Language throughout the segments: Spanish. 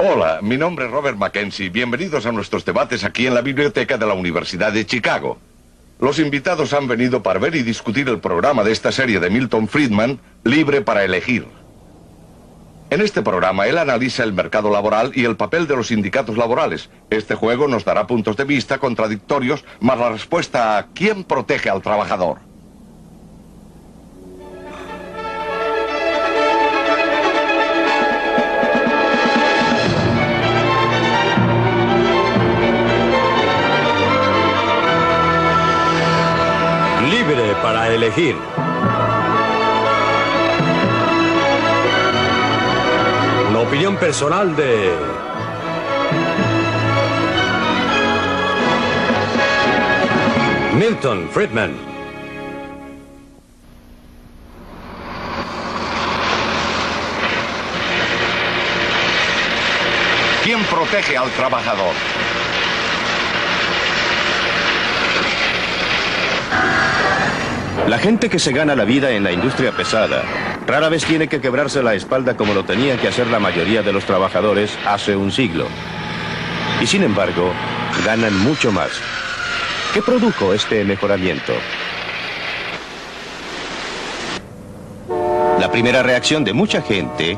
Hola, mi nombre es Robert Mackenzie. Bienvenidos a nuestros debates aquí en la biblioteca de la Universidad de Chicago. Los invitados han venido para ver y discutir el programa de esta serie de Milton Friedman, Libre para Elegir. En este programa, él analiza el mercado laboral y el papel de los sindicatos laborales. Este juego nos dará puntos de vista contradictorios, más la respuesta a ¿quién protege al trabajador? Libre para elegir. Una opinión personal de Milton Friedman. ¿Quién protege al trabajador? La gente que se gana la vida en la industria pesada rara vez tiene que quebrarse la espalda como lo tenían que hacer la mayoría de los trabajadores hace un siglo. Y sin embargo, ganan mucho más. ¿Qué produjo este mejoramiento? La primera reacción de mucha gente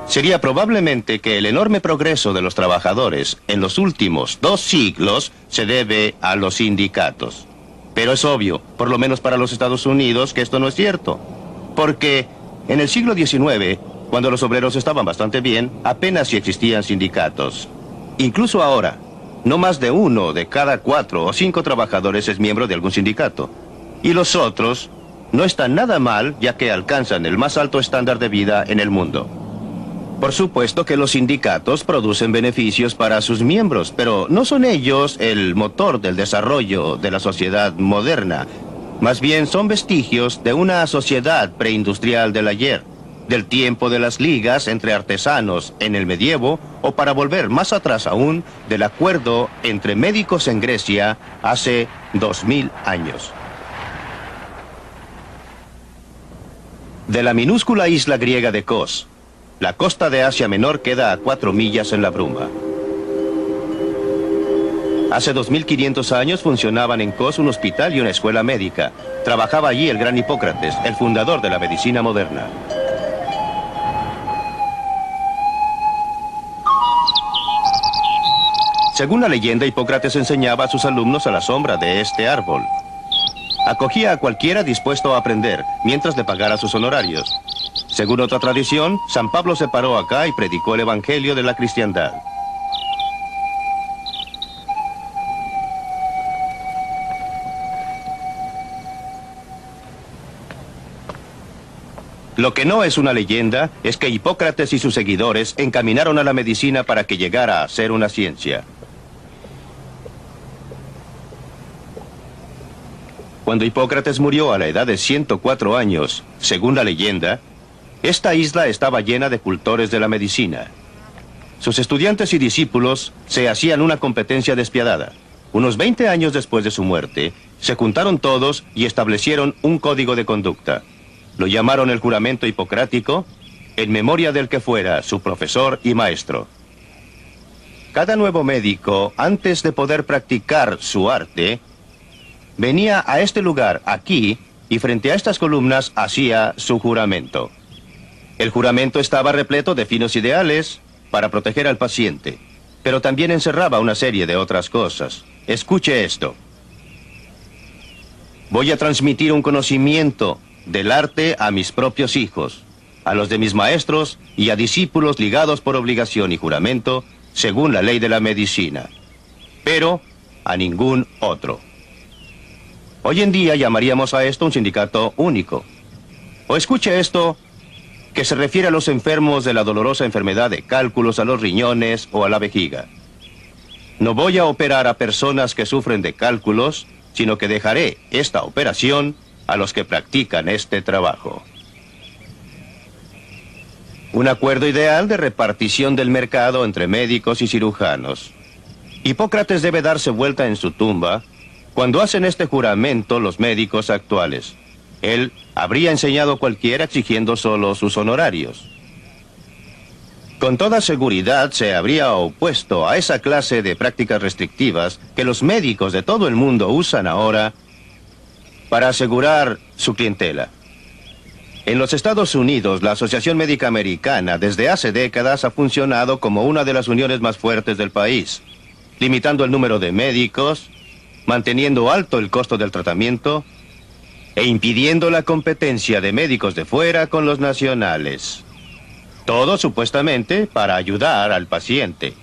sería probablemente que el enorme progreso de los trabajadores en los últimos 2 siglos se debe a los sindicatos. Pero es obvio, por lo menos para los Estados Unidos, que esto no es cierto. Porque en el siglo XIX, cuando los obreros estaban bastante bien, apenas si existían sindicatos. Incluso ahora, no más de 1 de cada 4 o 5 trabajadores es miembro de algún sindicato. Y los otros no están nada mal, ya que alcanzan el más alto estándar de vida en el mundo. Por supuesto que los sindicatos producen beneficios para sus miembros, pero no son ellos el motor del desarrollo de la sociedad moderna. Más bien son vestigios de una sociedad preindustrial del ayer, del tiempo de las ligas entre artesanos en el medievo, o para volver más atrás aún, del acuerdo entre médicos en Grecia hace 2000 años. De la minúscula isla griega de Kos, la costa de Asia Menor queda a 4 millas en la bruma. Hace 2500 años funcionaban en Kos un hospital y una escuela médica. Trabajaba allí el gran Hipócrates, el fundador de la medicina moderna. Según la leyenda, Hipócrates enseñaba a sus alumnos a la sombra de este árbol. Acogía a cualquiera dispuesto a aprender, mientras le pagara sus honorarios. Según otra tradición, San Pablo se paró acá y predicó el evangelio de la cristiandad. Lo que no es una leyenda es que Hipócrates y sus seguidores encaminaron a la medicina para que llegara a ser una ciencia. Cuando Hipócrates murió a la edad de 104 años, según la leyenda, esta isla estaba llena de cultores de la medicina. Sus estudiantes y discípulos se hacían una competencia despiadada. Unos 20 años después de su muerte, se juntaron todos y establecieron un código de conducta. Lo llamaron el juramento hipocrático, en memoria del que fuera su profesor y maestro. Cada nuevo médico, antes de poder practicar su arte, venía a este lugar, aquí, y frente a estas columnas hacía su juramento. El juramento estaba repleto de finos ideales para proteger al paciente, pero también encerraba una serie de otras cosas. Escuche esto. Voy a transmitir un conocimiento del arte a mis propios hijos, a los de mis maestros y a discípulos ligados por obligación y juramento, según la ley de la medicina, pero a ningún otro. Hoy en día llamaríamos a esto un sindicato único. O escuche esto, que se refiere a los enfermos de la dolorosa enfermedad de cálculos a los riñones o a la vejiga. No voy a operar a personas que sufren de cálculos, sino que dejaré esta operación a los que practican este trabajo. Un acuerdo ideal de repartición del mercado entre médicos y cirujanos. Hipócrates debe darse vuelta en su tumba cuando hacen este juramento los médicos actuales. Él habría enseñado a cualquiera exigiendo solo sus honorarios. Con toda seguridad se habría opuesto a esa clase de prácticas restrictivas que los médicos de todo el mundo usan ahora para asegurar su clientela. En los Estados Unidos, la Asociación Médica Americana desde hace décadas ha funcionado como una de las uniones más fuertes del país, limitando el número de médicos, manteniendo alto el costo del tratamiento e impidiendo la competencia de médicos de fuera con los nacionales. Todo supuestamente para ayudar al paciente.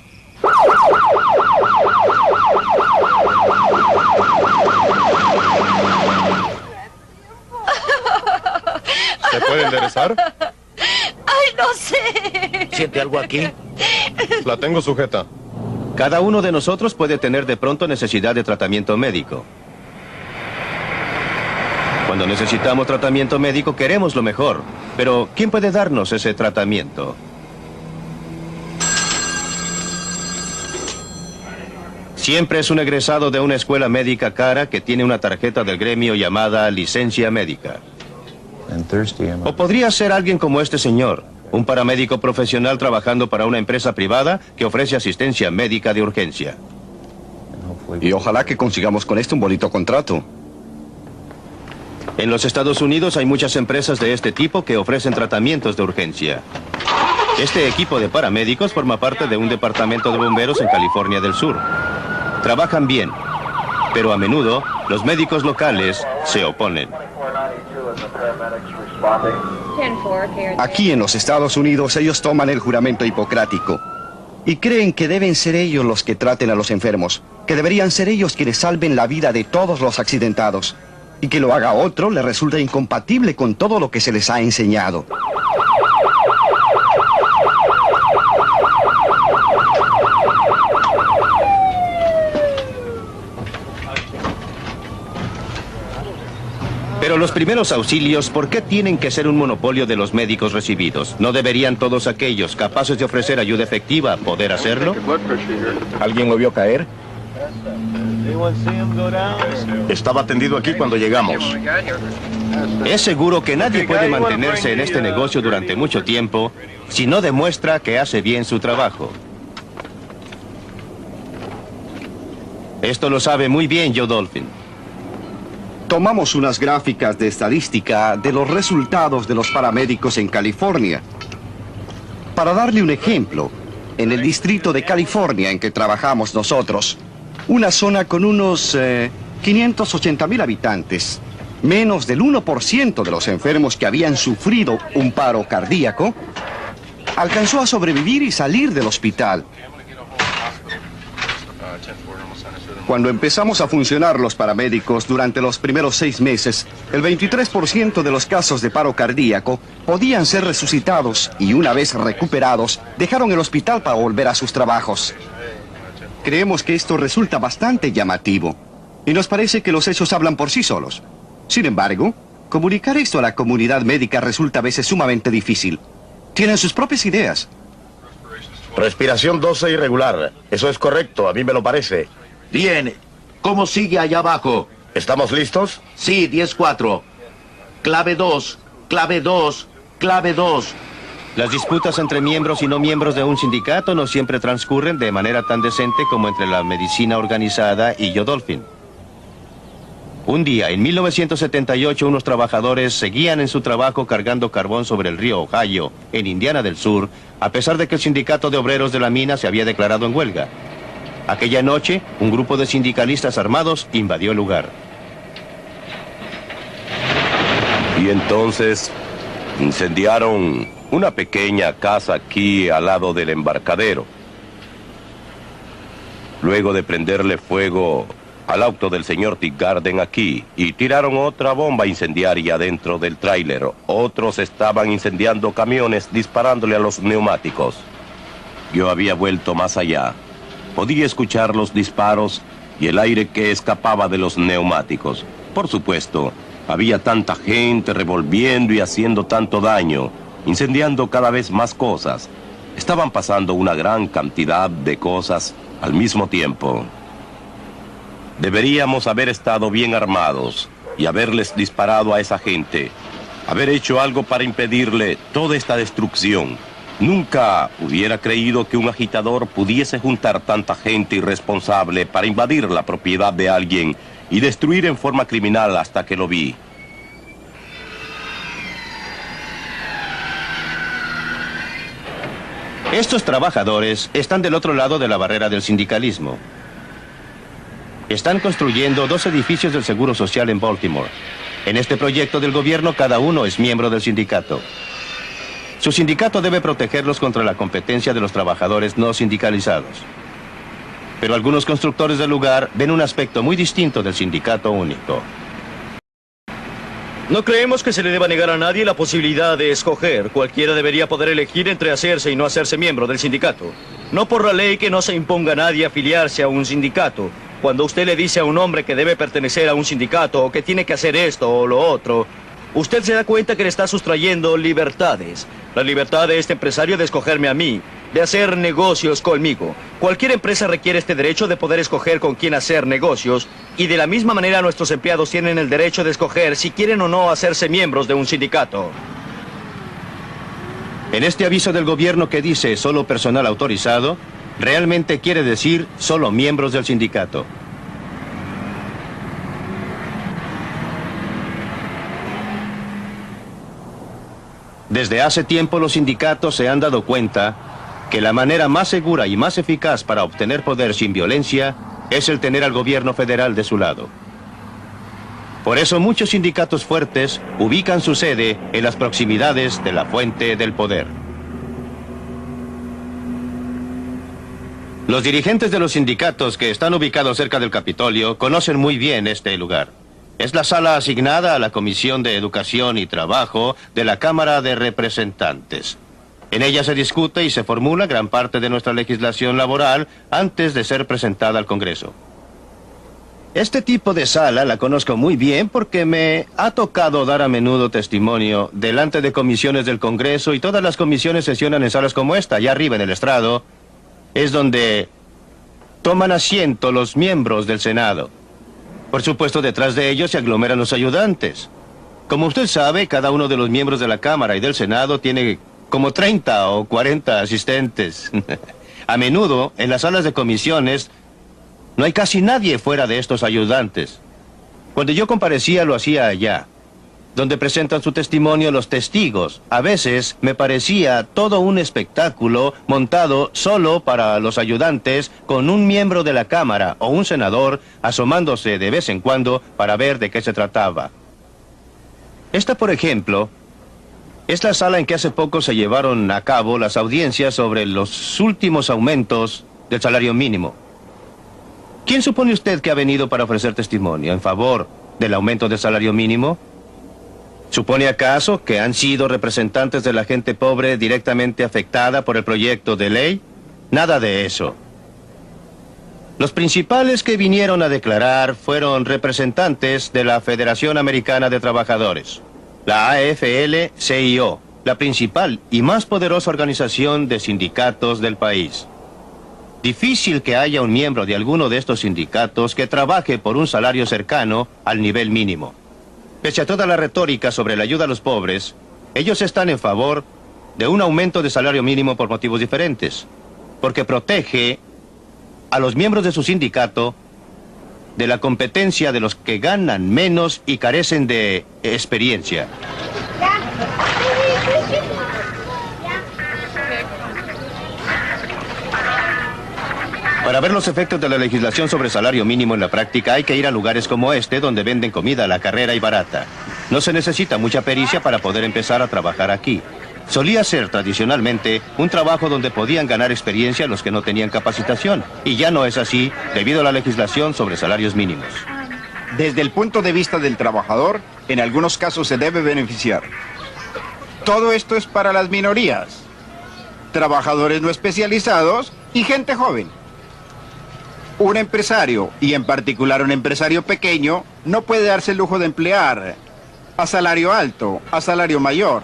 ¿Se puede enderezar? ¡Ay, no sé! ¿Siente algo aquí? La tengo sujeta. Cada uno de nosotros puede tener de pronto necesidad de tratamiento médico. Cuando necesitamos tratamiento médico queremos lo mejor, pero ¿quién puede darnos ese tratamiento? Siempre es un egresado de una escuela médica cara que tiene una tarjeta del gremio llamada licencia médica. O podría ser alguien como este señor, un paramédico profesional trabajando para una empresa privada que ofrece asistencia médica de urgencia. Y ojalá que consigamos con esto un bonito contrato. En los Estados Unidos hay muchas empresas de este tipo que ofrecen tratamientos de urgencia. Este equipo de paramédicos forma parte de un departamento de bomberos en California del Sur. Trabajan bien, pero a menudo los médicos locales se oponen. Aquí en los Estados Unidos ellos toman el juramento hipocrático y creen que deben ser ellos los que traten a los enfermos, que deberían ser ellos quienes salven la vida de todos los accidentados, y que lo haga otro le resulta incompatible con todo lo que se les ha enseñado. Pero los primeros auxilios, ¿por qué tienen que ser un monopolio de los médicos recibidos? ¿No deberían todos aquellos capaces de ofrecer ayuda efectiva poder hacerlo? ¿Alguien lo vio caer? Estaba tendido aquí cuando llegamos. Es seguro que nadie puede mantenerse en este negocio durante mucho tiempo si no demuestra que hace bien su trabajo. Esto lo sabe muy bien Joe Dolphin. Tomamos unas gráficas de estadística de los resultados de los paramédicos en California. Para darle un ejemplo, en el distrito de California en que trabajamos nosotros, una zona con unos 580,000 habitantes, menos del 1% de los enfermos que habían sufrido un paro cardíaco, alcanzó a sobrevivir y salir del hospital. Cuando empezamos a funcionar los paramédicos durante los primeros 6 meses, el 23% de los casos de paro cardíaco podían ser resucitados y una vez recuperados, dejaron el hospital para volver a sus trabajos. Creemos que esto resulta bastante llamativo y nos parece que los hechos hablan por sí solos. Sin embargo, comunicar esto a la comunidad médica resulta a veces sumamente difícil. Tienen sus propias ideas. Respiración 12 irregular. Eso es correcto, a mí me lo parece. Bien. ¿Cómo sigue allá abajo? ¿Estamos listos? Sí, 10-4. Clave 2, clave 2, clave 2. Las disputas entre miembros y no miembros de un sindicato no siempre transcurren de manera tan decente como entre la medicina organizada y Joe Dolphin. Un día, en 1978, unos trabajadores seguían en su trabajo cargando carbón sobre el río Ohio, en Indiana del Sur, a pesar de que el sindicato de obreros de la mina se había declarado en huelga. Aquella noche, un grupo de sindicalistas armados invadió el lugar. Y entonces incendiaron una pequeña casa aquí al lado del embarcadero. Luego de prenderle fuego al auto del señor Teagarden aquí, y tiraron otra bomba incendiaria dentro del tráiler. Otros estaban incendiando camiones disparándole a los neumáticos. Yo había vuelto más allá. Podía escuchar los disparos y el aire que escapaba de los neumáticos. Por supuesto, había tanta gente revolviendo y haciendo tanto daño, incendiando cada vez más cosas. Estaban pasando una gran cantidad de cosas al mismo tiempo. Deberíamos haber estado bien armados y haberles disparado a esa gente, haber hecho algo para impedirle toda esta destrucción. Nunca hubiera creído que un agitador pudiese juntar tanta gente irresponsable para invadir la propiedad de alguien y destruir en forma criminal hasta que lo vi. Estos trabajadores están del otro lado de la barrera del sindicalismo. Están construyendo 2 edificios del Seguro Social en Baltimore. En este proyecto del gobierno, cada uno es miembro del sindicato. Su sindicato debe protegerlos contra la competencia de los trabajadores no sindicalizados. Pero algunos constructores del lugar ven un aspecto muy distinto del sindicato único. No creemos que se le deba negar a nadie la posibilidad de escoger. Cualquiera debería poder elegir entre hacerse y no hacerse miembro del sindicato. No por la ley que no se imponga a nadie afiliarse a un sindicato. Cuando usted le dice a un hombre que debe pertenecer a un sindicato o que tiene que hacer esto o lo otro, usted se da cuenta que le está sustrayendo libertades. La libertad de este empresario de escogerme a mí, de hacer negocios conmigo. Cualquier empresa requiere este derecho de poder escoger con quién hacer negocios, y de la misma manera nuestros empleados tienen el derecho de escoger si quieren o no hacerse miembros de un sindicato. En este aviso del gobierno que dice solo personal autorizado, realmente quiere decir solo miembros del sindicato. Desde hace tiempo los sindicatos se han dado cuenta que la manera más segura y más eficaz para obtener poder sin violencia es el tener al gobierno federal de su lado. Por eso muchos sindicatos fuertes ubican su sede en las proximidades de la fuente del poder. Los dirigentes de los sindicatos que están ubicados cerca del Capitolio conocen muy bien este lugar. Es la sala asignada a la Comisión de Educación y Trabajo de la Cámara de Representantes. En ella se discute y se formula gran parte de nuestra legislación laboral antes de ser presentada al Congreso. Este tipo de sala la conozco muy bien porque me ha tocado dar a menudo testimonio delante de comisiones del Congreso, y todas las comisiones sesionan en salas como esta. Allá arriba en el estrado es donde toman asiento los miembros del Senado. Por supuesto, detrás de ellos se aglomeran los ayudantes. Como usted sabe, cada uno de los miembros de la Cámara y del Senado tiene como 30 o 40 asistentes. A menudo, en las salas de comisiones, no hay casi nadie fuera de estos ayudantes. Cuando yo comparecía, lo hacía allá, donde presentan su testimonio los testigos. A veces me parecía todo un espectáculo montado solo para los ayudantes, con un miembro de la Cámara o un senador asomándose de vez en cuando para ver de qué se trataba. Esta, por ejemplo, es la sala en que hace poco se llevaron a cabo las audiencias sobre los últimos aumentos del salario mínimo. ¿Quién supone usted que ha venido para ofrecer testimonio en favor del aumento del salario mínimo? ¿Supone acaso que han sido representantes de la gente pobre directamente afectada por el proyecto de ley? Nada de eso. Los principales que vinieron a declarar fueron representantes de la Federación Americana de Trabajadores, la AFL-CIO, la principal y más poderosa organización de sindicatos del país. Difícil que haya un miembro de alguno de estos sindicatos que trabaje por un salario cercano al nivel mínimo. Pese a toda la retórica sobre la ayuda a los pobres, ellos están en favor de un aumento de salario mínimo por motivos diferentes, porque protege a los miembros de su sindicato de la competencia de los que ganan menos y carecen de experiencia. Para ver los efectos de la legislación sobre salario mínimo en la práctica, hay que ir a lugares como este, donde venden comida a la carrera y barata. No se necesita mucha pericia para poder empezar a trabajar aquí. Solía ser tradicionalmente un trabajo donde podían ganar experiencia los que no tenían capacitación, y ya no es así debido a la legislación sobre salarios mínimos. Desde el punto de vista del trabajador, en algunos casos se debe beneficiar. Todo esto es para las minorías, trabajadores no especializados y gente joven. Un empresario, y en particular un empresario pequeño, no puede darse el lujo de emplear a salario alto, a salario mayor.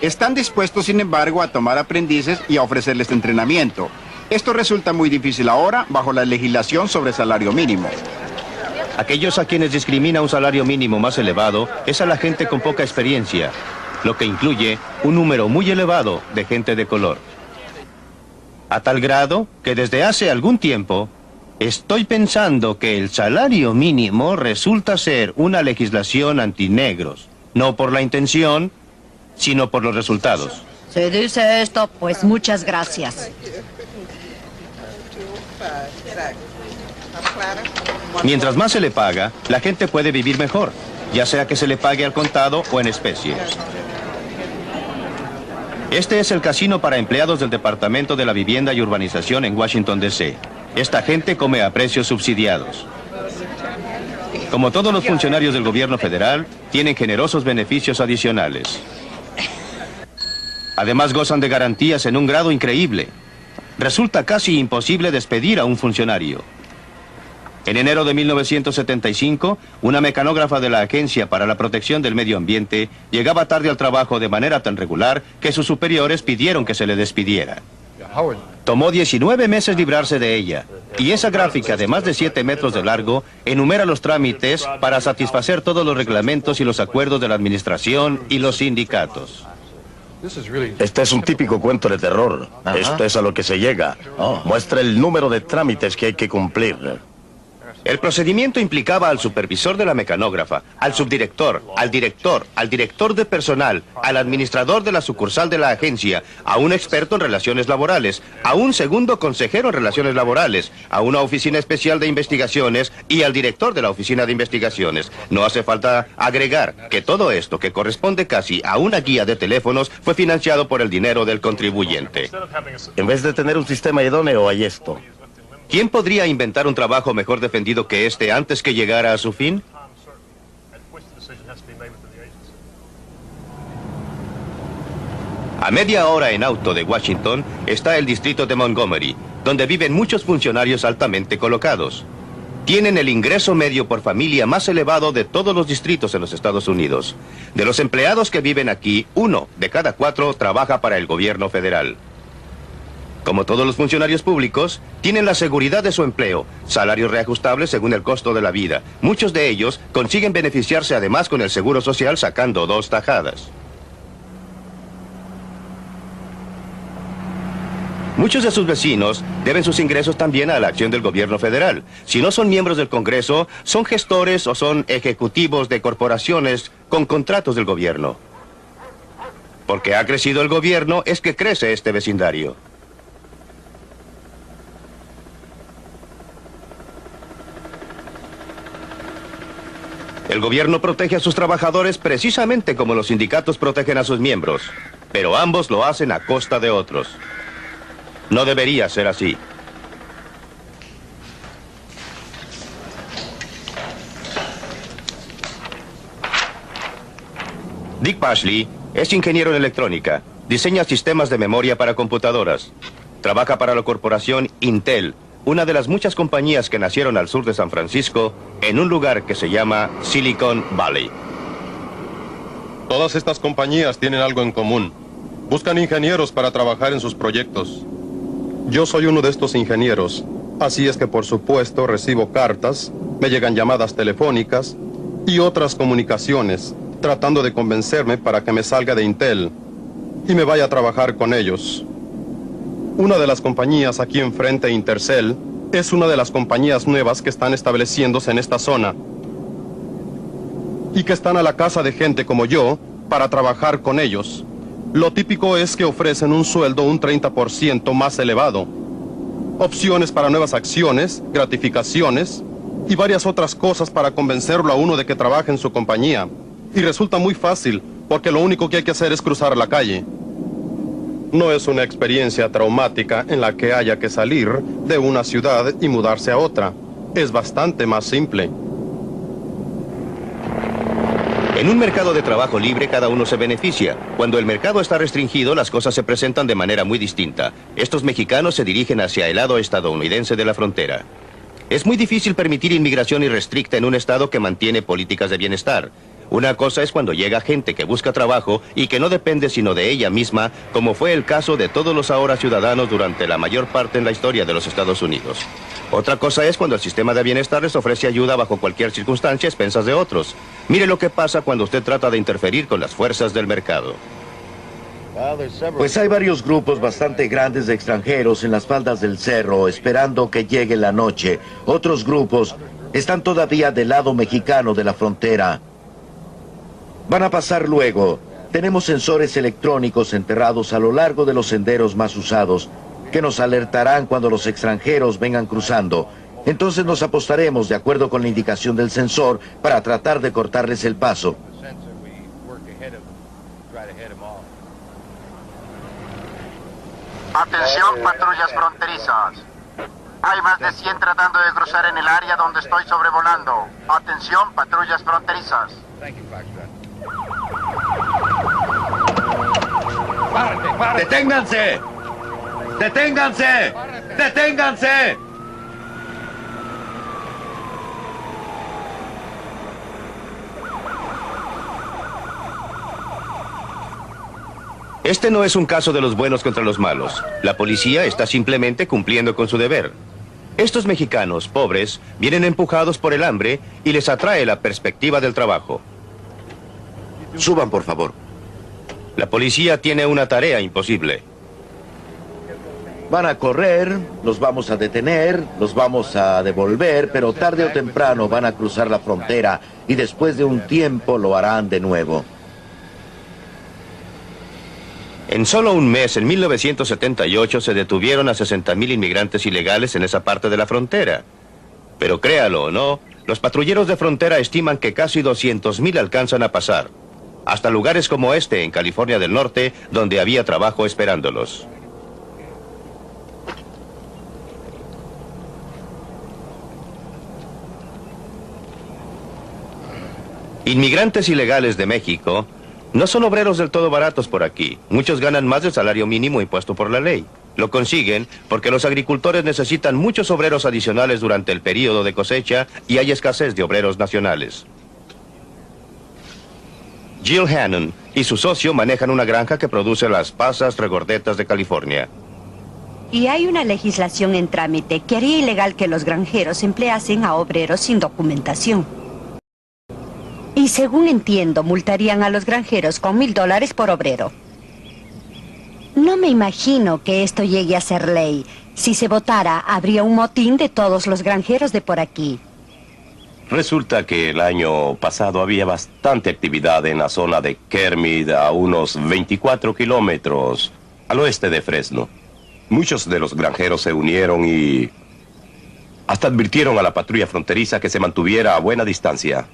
Están dispuestos, sin embargo, a tomar aprendices y a ofrecerles entrenamiento. Esto resulta muy difícil ahora bajo la legislación sobre salario mínimo. Aquellos a quienes discrimina un salario mínimo más elevado es a la gente con poca experiencia. lo que incluye un número muy elevado de gente de color. A tal grado que desde hace algún tiempo estoy pensando que el salario mínimo resulta ser una legislación antinegros, no por la intención, sino por los resultados. Si dice esto, pues muchas gracias. Mientras más se le paga, la gente puede vivir mejor, ya sea que se le pague al contado o en especie. Este es el casino para empleados del Departamento de la Vivienda y Urbanización en Washington, D.C. Esta gente come a precios subsidiados. Como todos los funcionarios del gobierno federal, tienen generosos beneficios adicionales. Además, gozan de garantías en un grado increíble. Resulta casi imposible despedir a un funcionario. En enero de 1975, una mecanógrafa de la Agencia para la Protección del Medio Ambiente llegaba tarde al trabajo de manera tan regular que sus superiores pidieron que se le despidiera. Tomó 19 meses librarse de ella, y esa gráfica de más de 7 metros de largo enumera los trámites para satisfacer todos los reglamentos y los acuerdos de la administración y los sindicatos. Este es un típico cuento de terror. Esto es a lo que se llega. Muestra el número de trámites que hay que cumplir. El procedimiento implicaba al supervisor de la mecanógrafa, al subdirector, al director de personal, al administrador de la sucursal de la agencia, a un experto en relaciones laborales, a un segundo consejero en relaciones laborales, a una oficina especial de investigaciones y al director de la oficina de investigaciones. No hace falta agregar que todo esto, que corresponde casi a una guía de teléfonos, fue financiado por el dinero del contribuyente. En vez de tener un sistema idóneo, hay esto. ¿Quién podría inventar un trabajo mejor defendido que este antes que llegara a su fin? A media hora en auto de Washington está el distrito de Montgomery, donde viven muchos funcionarios altamente colocados. Tienen el ingreso medio por familia más elevado de todos los distritos en los Estados Unidos. De los empleados que viven aquí, 1 de cada 4 trabaja para el gobierno federal. Como todos los funcionarios públicos, tienen la seguridad de su empleo, salarios reajustables según el costo de la vida. Muchos de ellos consiguen beneficiarse además con el seguro social sacando 2 tajadas. Muchos de sus vecinos deben sus ingresos también a la acción del gobierno federal. Si no son miembros del Congreso, son gestores o son ejecutivos de corporaciones con contratos del gobierno. Porque ha crecido el gobierno, es que crece este vecindario. El gobierno protege a sus trabajadores precisamente como los sindicatos protegen a sus miembros, pero ambos lo hacen a costa de otros. No debería ser así. Dick Pashley es ingeniero en electrónica, diseña sistemas de memoria para computadoras. Trabaja para la corporación Intel, una de las muchas compañías que nacieron al sur de San Francisco, en un lugar que se llama Silicon Valley. Todas estas compañías tienen algo en común. Buscan ingenieros para trabajar en sus proyectos. Yo soy uno de estos ingenieros, así es que por supuesto recibo cartas, me llegan llamadas telefónicas y otras comunicaciones, tratando de convencerme para que me salga de Intel y me vaya a trabajar con ellos. Una de las compañías aquí enfrente, Intercell, es una de las compañías nuevas que están estableciéndose en esta zona y que están a la casa de gente como yo para trabajar con ellos. Lo típico es que ofrecen un sueldo un 30% más elevado, opciones para nuevas acciones, gratificaciones y varias otras cosas para convencerlo a uno de que trabaje en su compañía. Y resulta muy fácil, porque lo único que hay que hacer es cruzar la calle. No es una experiencia traumática en la que haya que salir de una ciudad y mudarse a otra. Es bastante más simple. En un mercado de trabajo libre, cada uno se beneficia. Cuando el mercado está restringido, las cosas se presentan de manera muy distinta. Estos mexicanos se dirigen hacia el lado estadounidense de la frontera. Es muy difícil permitir inmigración irrestricta en un estado que mantiene políticas de bienestar. Una cosa es cuando llega gente que busca trabajo y que no depende sino de ella misma, como fue el caso de todos los ahora ciudadanos durante la mayor parte en la historia de los Estados Unidos. Otra cosa es cuando el sistema de bienestar les ofrece ayuda bajo cualquier circunstancia a expensas de otros. Mire lo que pasa cuando usted trata de interferir con las fuerzas del mercado. Pues hay varios grupos bastante grandes de extranjeros en las faldas del cerro esperando que llegue la noche. Otros grupos están todavía del lado mexicano de la frontera. Van a pasar luego. Tenemos sensores electrónicos enterrados a lo largo de los senderos más usados que nos alertarán cuando los extranjeros vengan cruzando. Entonces nos apostaremos de acuerdo con la indicación del sensor para tratar de cortarles el paso. Atención, patrullas fronterizas. Hay más de 100 tratando de cruzar en el área donde estoy sobrevolando. Atención, patrullas fronterizas. ¡Deténganse! ¡Deténganse! ¡Deténganse! Este no es un caso de los buenos contra los malos. La policía está simplemente cumpliendo con su deber. Estos mexicanos, pobres, vienen empujados por el hambre y les atrae la perspectiva del trabajo. Suban, por favor. La policía tiene una tarea imposible. Van a correr, los vamos a detener, los vamos a devolver, pero tarde o temprano van a cruzar la frontera y después de un tiempo lo harán de nuevo. En solo un mes, en 1978, se detuvieron a 60,000 inmigrantes ilegales en esa parte de la frontera. Pero créalo o no, los patrulleros de frontera estiman que casi 200,000 alcanzan a pasar. Hasta lugares como este, en California del Norte, donde había trabajo esperándolos. Inmigrantes ilegales de México no son obreros del todo baratos por aquí. Muchos ganan más del salario mínimo impuesto por la ley. Lo consiguen porque los agricultores necesitan muchos obreros adicionales durante el período de cosecha y hay escasez de obreros nacionales. Jill Hannon y su socio manejan una granja que produce las pasas regordetas de California. Y hay una legislación en trámite que haría ilegal que los granjeros empleasen a obreros sin documentación. Y según entiendo, multarían a los granjeros con $1,000 por obrero. No me imagino que esto llegue a ser ley. Si se votara, habría un motín de todos los granjeros de por aquí. Resulta que el año pasado había bastante actividad en la zona de Kermit, a unos 24 kilómetros al oeste de Fresno. Muchos de los granjeros se unieron y hasta advirtieron a la patrulla fronteriza que se mantuviera a buena distancia.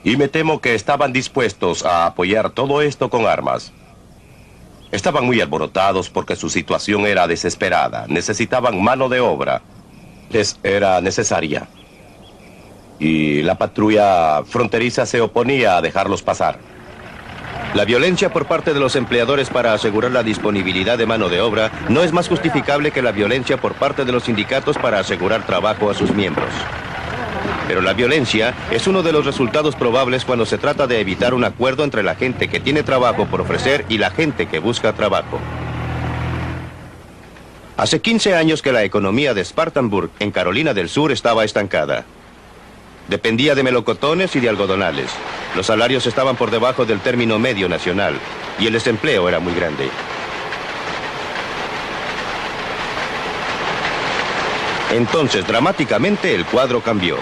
Y me temo que estaban dispuestos a apoyar todo esto con armas. Estaban muy alborotados porque su situación era desesperada. Necesitaban mano de obra. Les era necesaria. Y la patrulla fronteriza se oponía a dejarlos pasar. La violencia por parte de los empleadores para asegurar la disponibilidad de mano de obra no es más justificable que la violencia por parte de los sindicatos para asegurar trabajo a sus miembros. Pero la violencia es uno de los resultados probables cuando se trata de evitar un acuerdo entre la gente que tiene trabajo por ofrecer y la gente que busca trabajo. Hace 15 años que la economía de Spartanburg, en Carolina del Sur, estaba estancada. Dependía de melocotones y de algodonales. Los salarios estaban por debajo del término medio nacional y el desempleo era muy grande. Entonces, dramáticamente, el cuadro cambió.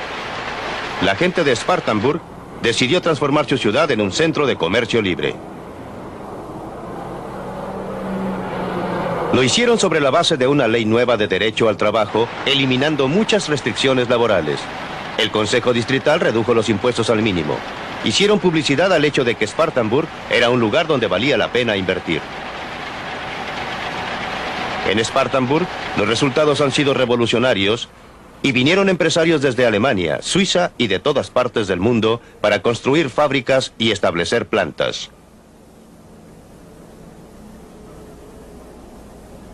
La gente de Spartanburg decidió transformar su ciudad en un centro de comercio libre. Lo hicieron sobre la base de una ley nueva de derecho al trabajo, eliminando muchas restricciones laborales. El Consejo Distrital redujo los impuestos al mínimo. Hicieron publicidad al hecho de que Spartanburg era un lugar donde valía la pena invertir. En Spartanburg, los resultados han sido revolucionarios y vinieron empresarios desde Alemania, Suiza y de todas partes del mundo para construir fábricas y establecer plantas.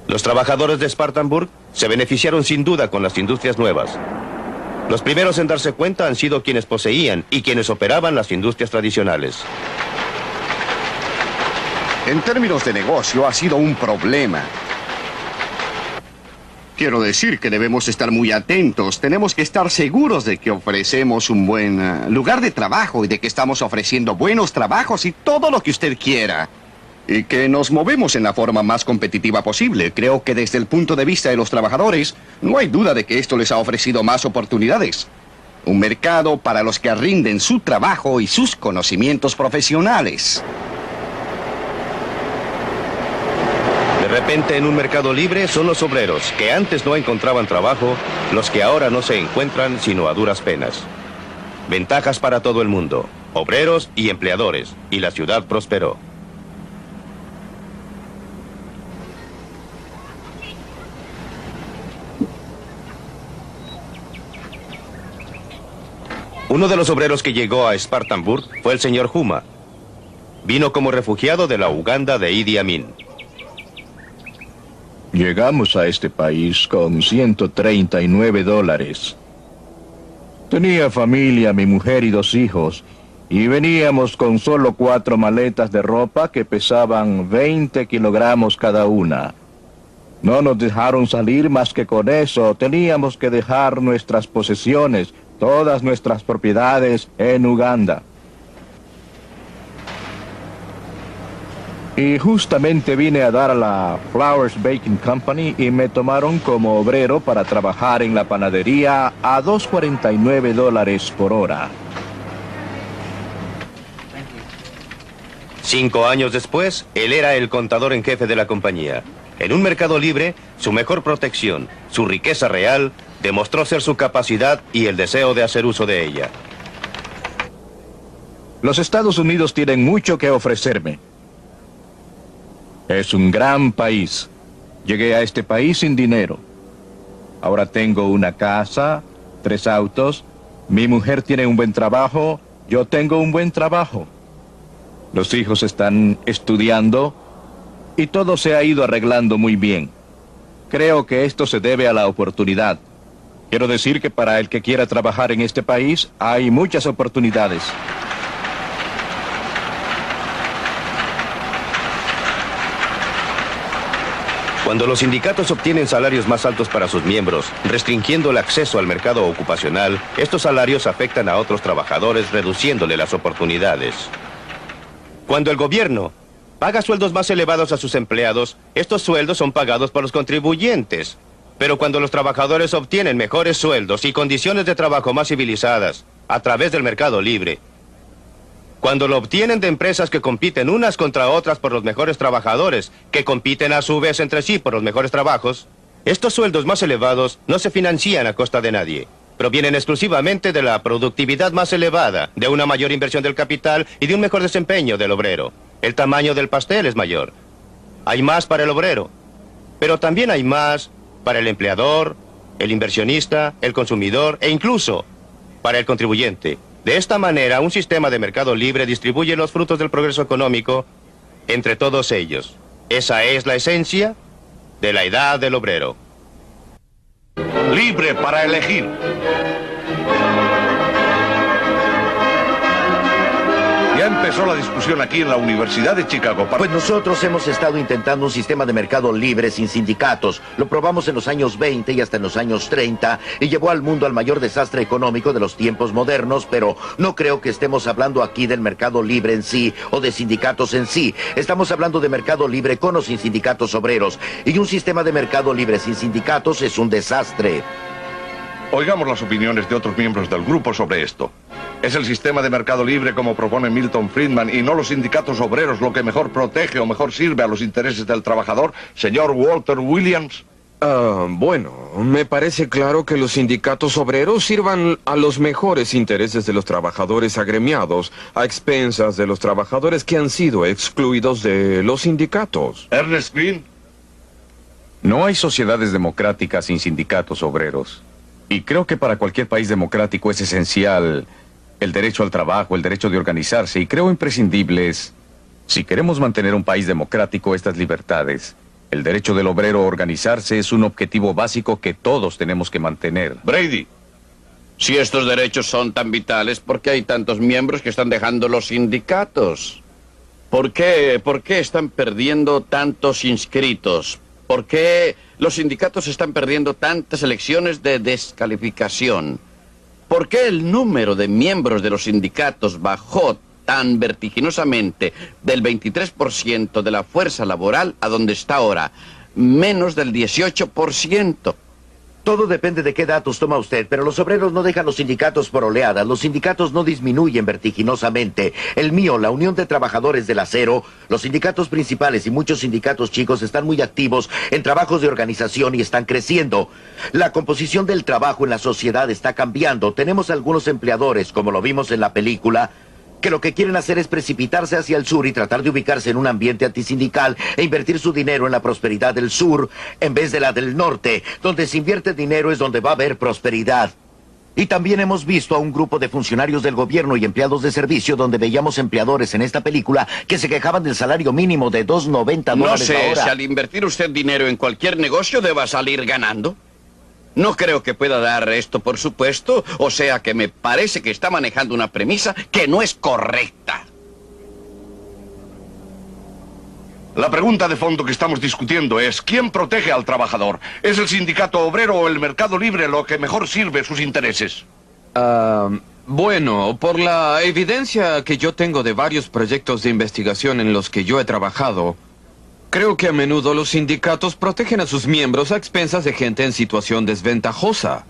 Los trabajadores de Spartanburg se beneficiaron sin duda con las industrias nuevas. Los primeros en darse cuenta han sido quienes poseían y quienes operaban las industrias tradicionales. En términos de negocio ha sido un problema. Quiero decir que debemos estar muy atentos. Tenemos que estar seguros de que ofrecemos un buen lugar de trabajo y de que estamos ofreciendo buenos trabajos y todo lo que usted quiera. Y que nos movemos en la forma más competitiva posible. Creo que desde el punto de vista de los trabajadores, no hay duda de que esto les ha ofrecido más oportunidades. Un mercado para los que rinden su trabajo y sus conocimientos profesionales. De repente, en un mercado libre, son los obreros que antes no encontraban trabajo, los que ahora no se encuentran sino a duras penas. Ventajas para todo el mundo, obreros y empleadores, y la ciudad prosperó. Uno de los obreros que llegó a Spartanburg fue el señor Huma. Vino como refugiado de la Uganda de Idi Amin. Llegamos a este país con $139. Tenía familia, mi mujer y 2 hijos, y veníamos con solo 4 maletas de ropa que pesaban 20 kilogramos cada una. No nos dejaron salir más que con eso. Teníamos que dejar nuestras posesiones, todas nuestras propiedades en Uganda. Y justamente vine a dar a la Flowers Baking Company y me tomaron como obrero para trabajar en la panadería a $2.49 por hora. 5 años después, él era el contador en jefe de la compañía. En un mercado libre, su mejor protección, su riqueza real, demostró ser su capacidad y el deseo de hacer uso de ella. Los Estados Unidos tienen mucho que ofrecerme. Es un gran país. Llegué a este país sin dinero. Ahora tengo una casa, 3 autos, mi mujer tiene un buen trabajo, yo tengo un buen trabajo. Los hijos están estudiando y todo se ha ido arreglando muy bien. Creo que esto se debe a la oportunidad. Quiero decir que para el que quiera trabajar en este país hay muchas oportunidades. Cuando los sindicatos obtienen salarios más altos para sus miembros, restringiendo el acceso al mercado ocupacional, estos salarios afectan a otros trabajadores, reduciéndole las oportunidades. Cuando el gobierno paga sueldos más elevados a sus empleados, estos sueldos son pagados por los contribuyentes. Pero cuando los trabajadores obtienen mejores sueldos y condiciones de trabajo más civilizadas a través del mercado libre, cuando lo obtienen de empresas que compiten unas contra otras por los mejores trabajadores, que compiten a su vez entre sí por los mejores trabajos, estos sueldos más elevados no se financian a costa de nadie. Provienen exclusivamente de la productividad más elevada, de una mayor inversión del capital y de un mejor desempeño del obrero. El tamaño del pastel es mayor. Hay más para el obrero, pero también hay más para el empleador, el inversionista, el consumidor e incluso para el contribuyente. De esta manera, un sistema de mercado libre distribuye los frutos del progreso económico entre todos ellos. Esa es la esencia de la edad del obrero. Libre para elegir. Ya empezó la discusión aquí en la Universidad de Chicago. Pues nosotros hemos estado intentando un sistema de mercado libre sin sindicatos. Lo probamos en los años 20 y hasta en los años 30 y llevó al mundo al mayor desastre económico de los tiempos modernos, pero no creo que estemos hablando aquí del mercado libre en sí o de sindicatos en sí. Estamos hablando de mercado libre con o sin sindicatos obreros. Y un sistema de mercado libre sin sindicatos es un desastre. Oigamos las opiniones de otros miembros del grupo sobre esto. ¿Es el sistema de mercado libre como propone Milton Friedman y no los sindicatos obreros lo que mejor protege o mejor sirve a los intereses del trabajador, señor Walter Williams? Bueno, me parece claro que los sindicatos obreros sirvan a los mejores intereses de los trabajadores agremiados, a expensas de los trabajadores que han sido excluidos de los sindicatos. Ernest Green. No hay sociedades democráticas sin sindicatos obreros. Y creo que para cualquier país democrático es esencial el derecho al trabajo, el derecho de organizarse, y creo imprescindibles, si queremos mantener un país democrático, estas libertades. El derecho del obrero a organizarse es un objetivo básico que todos tenemos que mantener. Brady. Si estos derechos son tan vitales, ¿por qué hay tantos miembros que están dejando los sindicatos? ¿Por qué están perdiendo tantos inscritos? ¿Por qué los sindicatos están perdiendo tantas elecciones de descalificación? ¿Por qué el número de miembros de los sindicatos bajó tan vertiginosamente del 23% de la fuerza laboral a donde está ahora? Menos del 18%. Todo depende de qué datos toma usted, pero los obreros no dejan los sindicatos por oleadas. Los sindicatos no disminuyen vertiginosamente. El mío, la Unión de Trabajadores del Acero, los sindicatos principales y muchos sindicatos chicos están muy activos en trabajos de organización y están creciendo. La composición del trabajo en la sociedad está cambiando. Tenemos algunos empleadores, como lo vimos en la película, que lo que quieren hacer es precipitarse hacia el sur y tratar de ubicarse en un ambiente antisindical e invertir su dinero en la prosperidad del sur en vez de la del norte. Donde se invierte dinero es donde va a haber prosperidad. Y también hemos visto a un grupo de funcionarios del gobierno y empleados de servicio donde veíamos empleadores en esta película que se quejaban del salario mínimo de $2.90 la hora. No sé si al invertir usted dinero en cualquier negocio deba salir ganando. No creo que pueda dar esto por supuesto, o sea que me parece que está manejando una premisa que no es correcta. La pregunta de fondo que estamos discutiendo es, ¿quién protege al trabajador? ¿Es el sindicato obrero o el mercado libre lo que mejor sirve sus intereses? Bueno, por la evidencia que yo tengo de varios proyectos de investigación en los que yo he trabajado, creo que a menudo los sindicatos protegen a sus miembros a expensas de gente en situación desventajosa.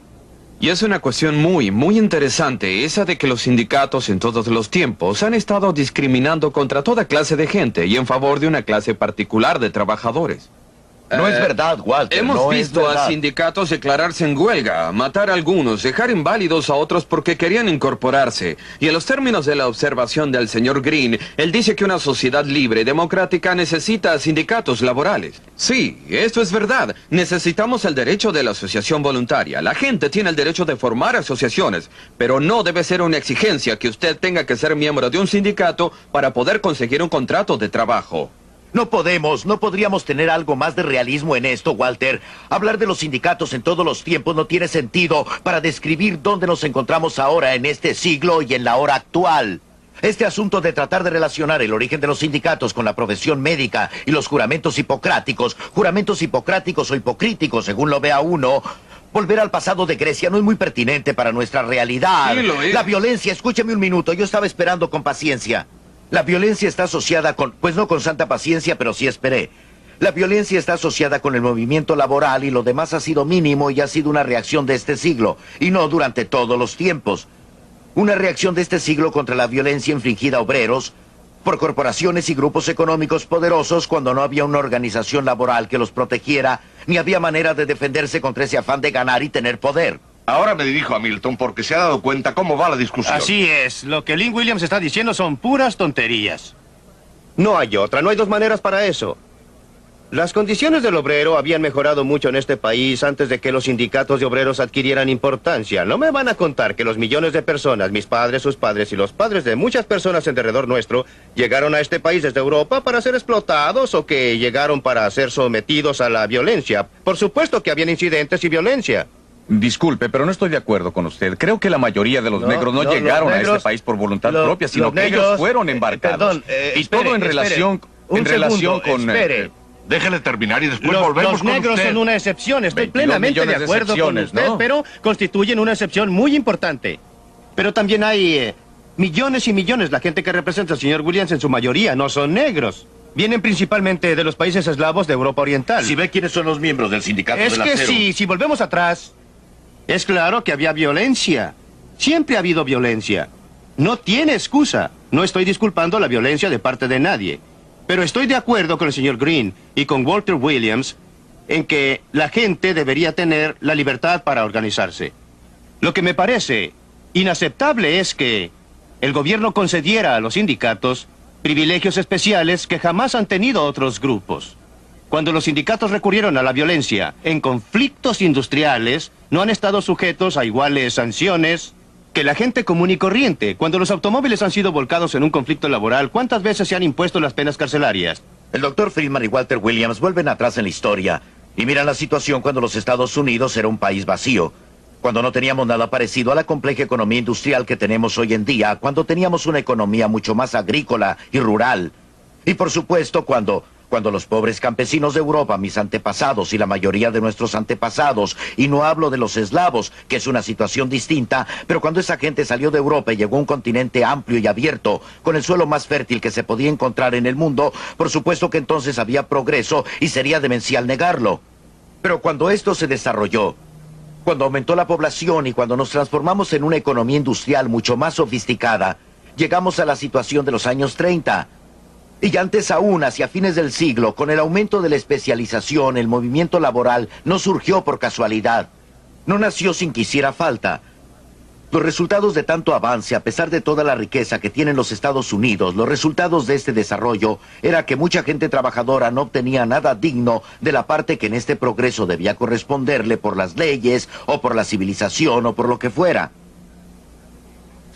Y es una cuestión muy interesante, esa de que los sindicatos en todos los tiempos han estado discriminando contra toda clase de gente y en favor de una clase particular de trabajadores. No es verdad, Walter. Hemos visto a sindicatos declararse en huelga, matar a algunos, dejar inválidos a otros porque querían incorporarse. Y en los términos de la observación del señor Green, él dice que una sociedad libre y democrática necesita sindicatos laborales. Sí, esto es verdad. Necesitamos el derecho de la asociación voluntaria. La gente tiene el derecho de formar asociaciones, pero no debe ser una exigencia que usted tenga que ser miembro de un sindicato para poder conseguir un contrato de trabajo. No podríamos tener algo más de realismo en esto, Walter. Hablar de los sindicatos en todos los tiempos no tiene sentido para describir dónde nos encontramos ahora en este siglo y en la hora actual. Este asunto de tratar de relacionar el origen de los sindicatos con la profesión médica y los juramentos hipocráticos o hipocríticos, según lo vea uno, volver al pasado de Grecia no es muy pertinente para nuestra realidad. Sí, lo es. La violencia, escúcheme un minuto, yo estaba esperando con paciencia. La violencia está asociada con, pues no con santa paciencia, pero sí esperé. La violencia está asociada con el movimiento laboral y lo demás ha sido mínimo y ha sido una reacción de este siglo, y no durante todos los tiempos. Una reacción de este siglo contra la violencia infligida a obreros por corporaciones y grupos económicos poderosos cuando no había una organización laboral que los protegiera, ni había manera de defenderse contra ese afán de ganar y tener poder. Ahora me dirijo a Milton porque se ha dado cuenta cómo va la discusión. Así es. Lo que Lynn Williams está diciendo son puras tonterías. No hay otra, no hay dos maneras para eso. Las condiciones del obrero habían mejorado mucho en este país antes de que los sindicatos de obreros adquirieran importancia. No me van a contar que los millones de personas, mis padres, sus padres y los padres de muchas personas en derredor nuestro, llegaron a este país desde Europa para ser explotados o que llegaron para ser sometidos a la violencia. Por supuesto que habían incidentes y violencia. Disculpe, pero no estoy de acuerdo con usted. Creo que la mayoría de los negros no llegaron a este país por voluntad propia, sino que ellos fueron embarcados. Y todo en relación con... Déjele terminar y después volvemos con usted. Los negros son una excepción, estoy plenamente de acuerdo con usted, ¿no? Pero constituyen una excepción muy importante. Pero también hay millones y millones. La gente que representa al señor Williams en su mayoría no son negros. Vienen principalmente de los países eslavos de Europa Oriental. Si ve quiénes son los miembros del sindicato del acero. Es que si volvemos atrás, es claro que había violencia. Siempre ha habido violencia. No tiene excusa. No estoy disculpando la violencia de parte de nadie. Pero estoy de acuerdo con el señor Green y con Walter Williams en que la gente debería tener la libertad para organizarse. Lo que me parece inaceptable es que el gobierno concediera a los sindicatos privilegios especiales que jamás han tenido otros grupos. Cuando los sindicatos recurrieron a la violencia en conflictos industriales, no han estado sujetos a iguales sanciones que la gente común y corriente. Cuando los automóviles han sido volcados en un conflicto laboral, ¿cuántas veces se han impuesto las penas carcelarias? El Dr. Friedman y Walter Williams vuelven atrás en la historia y miran la situación cuando los Estados Unidos era un país vacío. cuando no teníamos nada parecido a la compleja economía industrial que tenemos hoy en día, cuando teníamos una economía mucho más agrícola y rural. Y por supuesto, cuando los pobres campesinos de Europa, mis antepasados y la mayoría de nuestros antepasados, y no hablo de los eslavos, que es una situación distinta, pero cuando esa gente salió de Europa y llegó a un continente amplio y abierto, con el suelo más fértil que se podía encontrar en el mundo, por supuesto que entonces había progreso y sería demencial negarlo. Pero cuando esto se desarrolló, cuando aumentó la población y cuando nos transformamos en una economía industrial mucho más sofisticada, llegamos a la situación de los años 30. Y antes aún, hacia fines del siglo, con el aumento de la especialización, el movimiento laboral no surgió por casualidad. No nació sin que hiciera falta. Los resultados de tanto avance, a pesar de toda la riqueza que tienen los Estados Unidos, los resultados de este desarrollo era que mucha gente trabajadora no obtenía nada digno de la parte que en este progreso debía corresponderle por las leyes, o por la civilización, o por lo que fuera.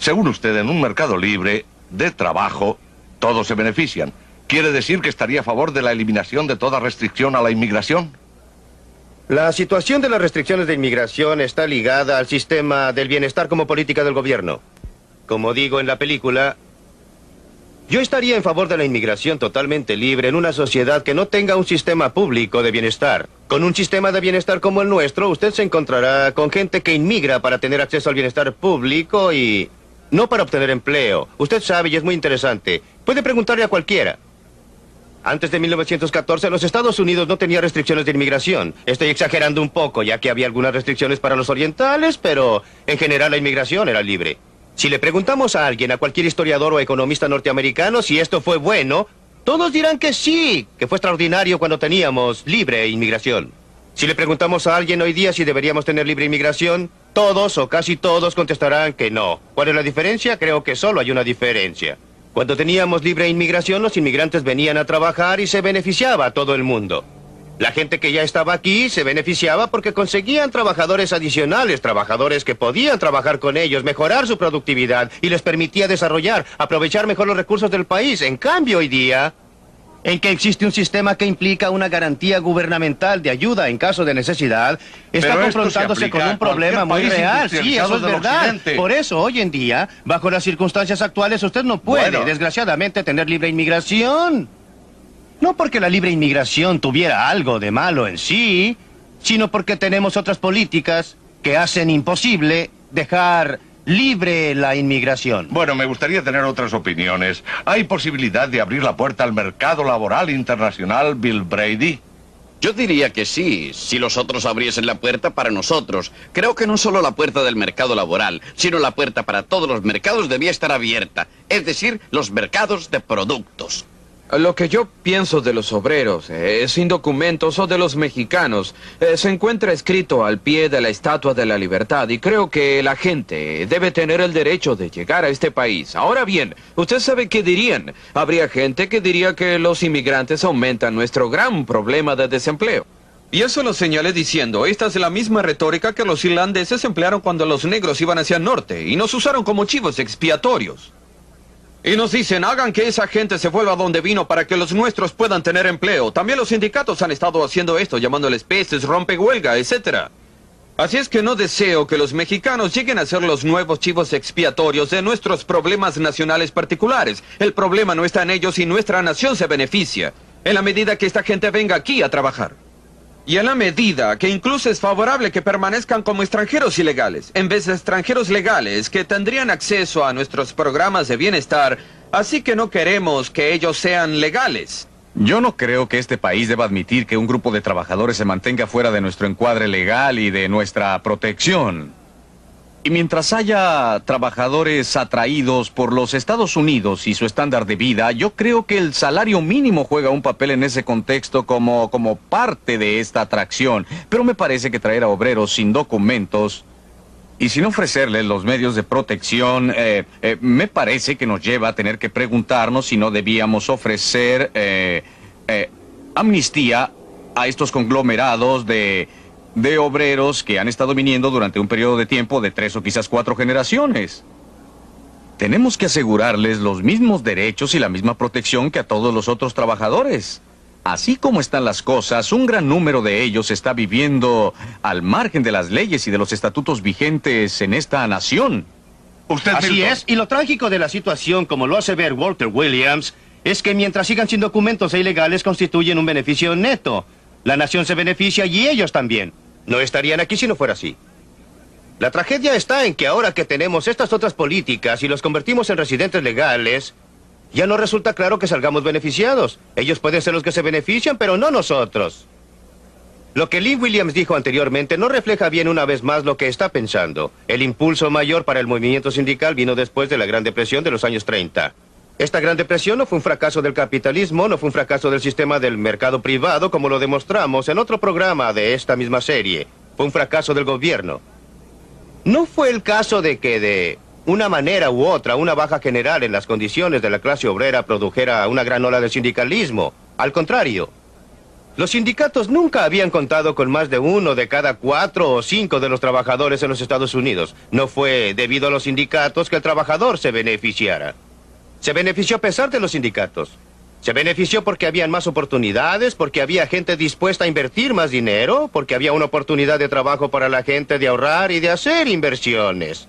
Según usted, en un mercado libre de trabajo, todos se benefician. ¿Quiere decir que estaría a favor de la eliminación de toda restricción a la inmigración? La situación de las restricciones de inmigración está ligada al sistema del bienestar como política del gobierno. Como digo en la película, yo estaría en favor de la inmigración totalmente libre en una sociedad que no tenga un sistema público de bienestar. Con un sistema de bienestar como el nuestro, usted se encontrará con gente que inmigra para tener acceso al bienestar público y no para obtener empleo. Usted sabe, y es muy interesante, puede preguntarle a cualquiera. Antes de 1914, los Estados Unidos no tenía restricciones de inmigración. Estoy exagerando un poco, ya que había algunas restricciones para los orientales, pero en general la inmigración era libre. Si le preguntamos a alguien, a cualquier historiador o economista norteamericano, si esto fue bueno, todos dirán que sí, que fue extraordinario cuando teníamos libre inmigración. Si le preguntamos a alguien hoy día si deberíamos tener libre inmigración, todos o casi todos contestarán que no. ¿Cuál es la diferencia? Creo que solo hay una diferencia. Cuando teníamos libre inmigración, los inmigrantes venían a trabajar y se beneficiaba a todo el mundo. La gente que ya estaba aquí se beneficiaba porque conseguían trabajadores adicionales, trabajadores que podían trabajar con ellos, mejorar su productividad y les permitía desarrollar, aprovechar mejor los recursos del país. En cambio, hoy día, en que existe un sistema que implica una garantía gubernamental de ayuda en caso de necesidad, está confrontándose con un problema muy real. Sí, eso es verdad. Por eso, hoy en día, bajo las circunstancias actuales, usted no puede, desgraciadamente, tener libre inmigración. No porque la libre inmigración tuviera algo de malo en sí, sino porque tenemos otras políticas que hacen imposible dejar libre la inmigración. Bueno, me gustaría tener otras opiniones. ¿Hay posibilidad de abrir la puerta al mercado laboral internacional, Bill Brady? Yo diría que sí, si los otros abriesen la puerta para nosotros. Creo que no solo la puerta del mercado laboral, sino la puerta para todos los mercados debía estar abierta. Es decir, los mercados de productos. Lo que yo pienso de los obreros, sin documentos, o de los mexicanos, se encuentra escrito al pie de la Estatua de la Libertad, y creo que la gente debe tener el derecho de llegar a este país. Ahora bien, ¿usted sabe qué dirían? Habría gente que diría que los inmigrantes aumentan nuestro gran problema de desempleo. Y eso lo señalé diciendo, esta es la misma retórica que los irlandeses emplearon cuando los negros iban hacia el norte, y nos usaron como chivos expiatorios. Y nos dicen, hagan que esa gente se vuelva donde vino para que los nuestros puedan tener empleo. También los sindicatos han estado haciendo esto, llamándoles pestes, rompehuelga, etc. Así es que no deseo que los mexicanos lleguen a ser los nuevos chivos expiatorios de nuestros problemas nacionales particulares. El problema no está en ellos y nuestra nación se beneficia, en la medida que esta gente venga aquí a trabajar. Y en la medida que incluso es favorable que permanezcan como extranjeros ilegales, en vez de extranjeros legales que tendrían acceso a nuestros programas de bienestar, así que no queremos que ellos sean legales. Yo no creo que este país deba admitir que un grupo de trabajadores se mantenga fuera de nuestro encuadre legal y de nuestra protección. Y mientras haya trabajadores atraídos por los Estados Unidos y su estándar de vida, yo creo que el salario mínimo juega un papel en ese contexto como parte de esta atracción. Pero me parece que traer a obreros sin documentos y sin ofrecerles los medios de protección, me parece que nos lleva a tener que preguntarnos si no debíamos ofrecer amnistía a estos conglomerados de obreros que han estado viniendo durante un periodo de tiempo de 3 o quizás 4 generaciones. Tenemos que asegurarles los mismos derechos y la misma protección que a todos los otros trabajadores. Así como están las cosas, un gran número de ellos está viviendo al margen de las leyes y de los estatutos vigentes en esta nación. Así es, y lo trágico de la situación, como lo hace ver Walter Williams, es que mientras sigan sin documentos e ilegales constituyen un beneficio neto. La nación se beneficia y ellos también. No estarían aquí si no fuera así. La tragedia está en que ahora que tenemos estas otras políticas y los convertimos en residentes legales, ya no resulta claro que salgamos beneficiados. Ellos pueden ser los que se benefician, pero no nosotros. Lo que Lee Williams dijo anteriormente no refleja bien una vez más lo que está pensando. El impulso mayor para el movimiento sindical vino después de la Gran Depresión de los años 30. Esta Gran Depresión no fue un fracaso del capitalismo, no fue un fracaso del sistema del mercado privado, como lo demostramos en otro programa de esta misma serie. Fue un fracaso del gobierno. No fue el caso de que de una manera u otra, una baja general en las condiciones de la clase obrera produjera una gran ola de sindicalismo. Al contrario, los sindicatos nunca habían contado con más de 1 de cada 4 o 5 de los trabajadores en los Estados Unidos. No fue debido a los sindicatos que el trabajador se beneficiara. Se benefició a pesar de los sindicatos. Se benefició porque habían más oportunidades, porque había gente dispuesta a invertir más dinero, porque había una oportunidad de trabajo para la gente de ahorrar y de hacer inversiones.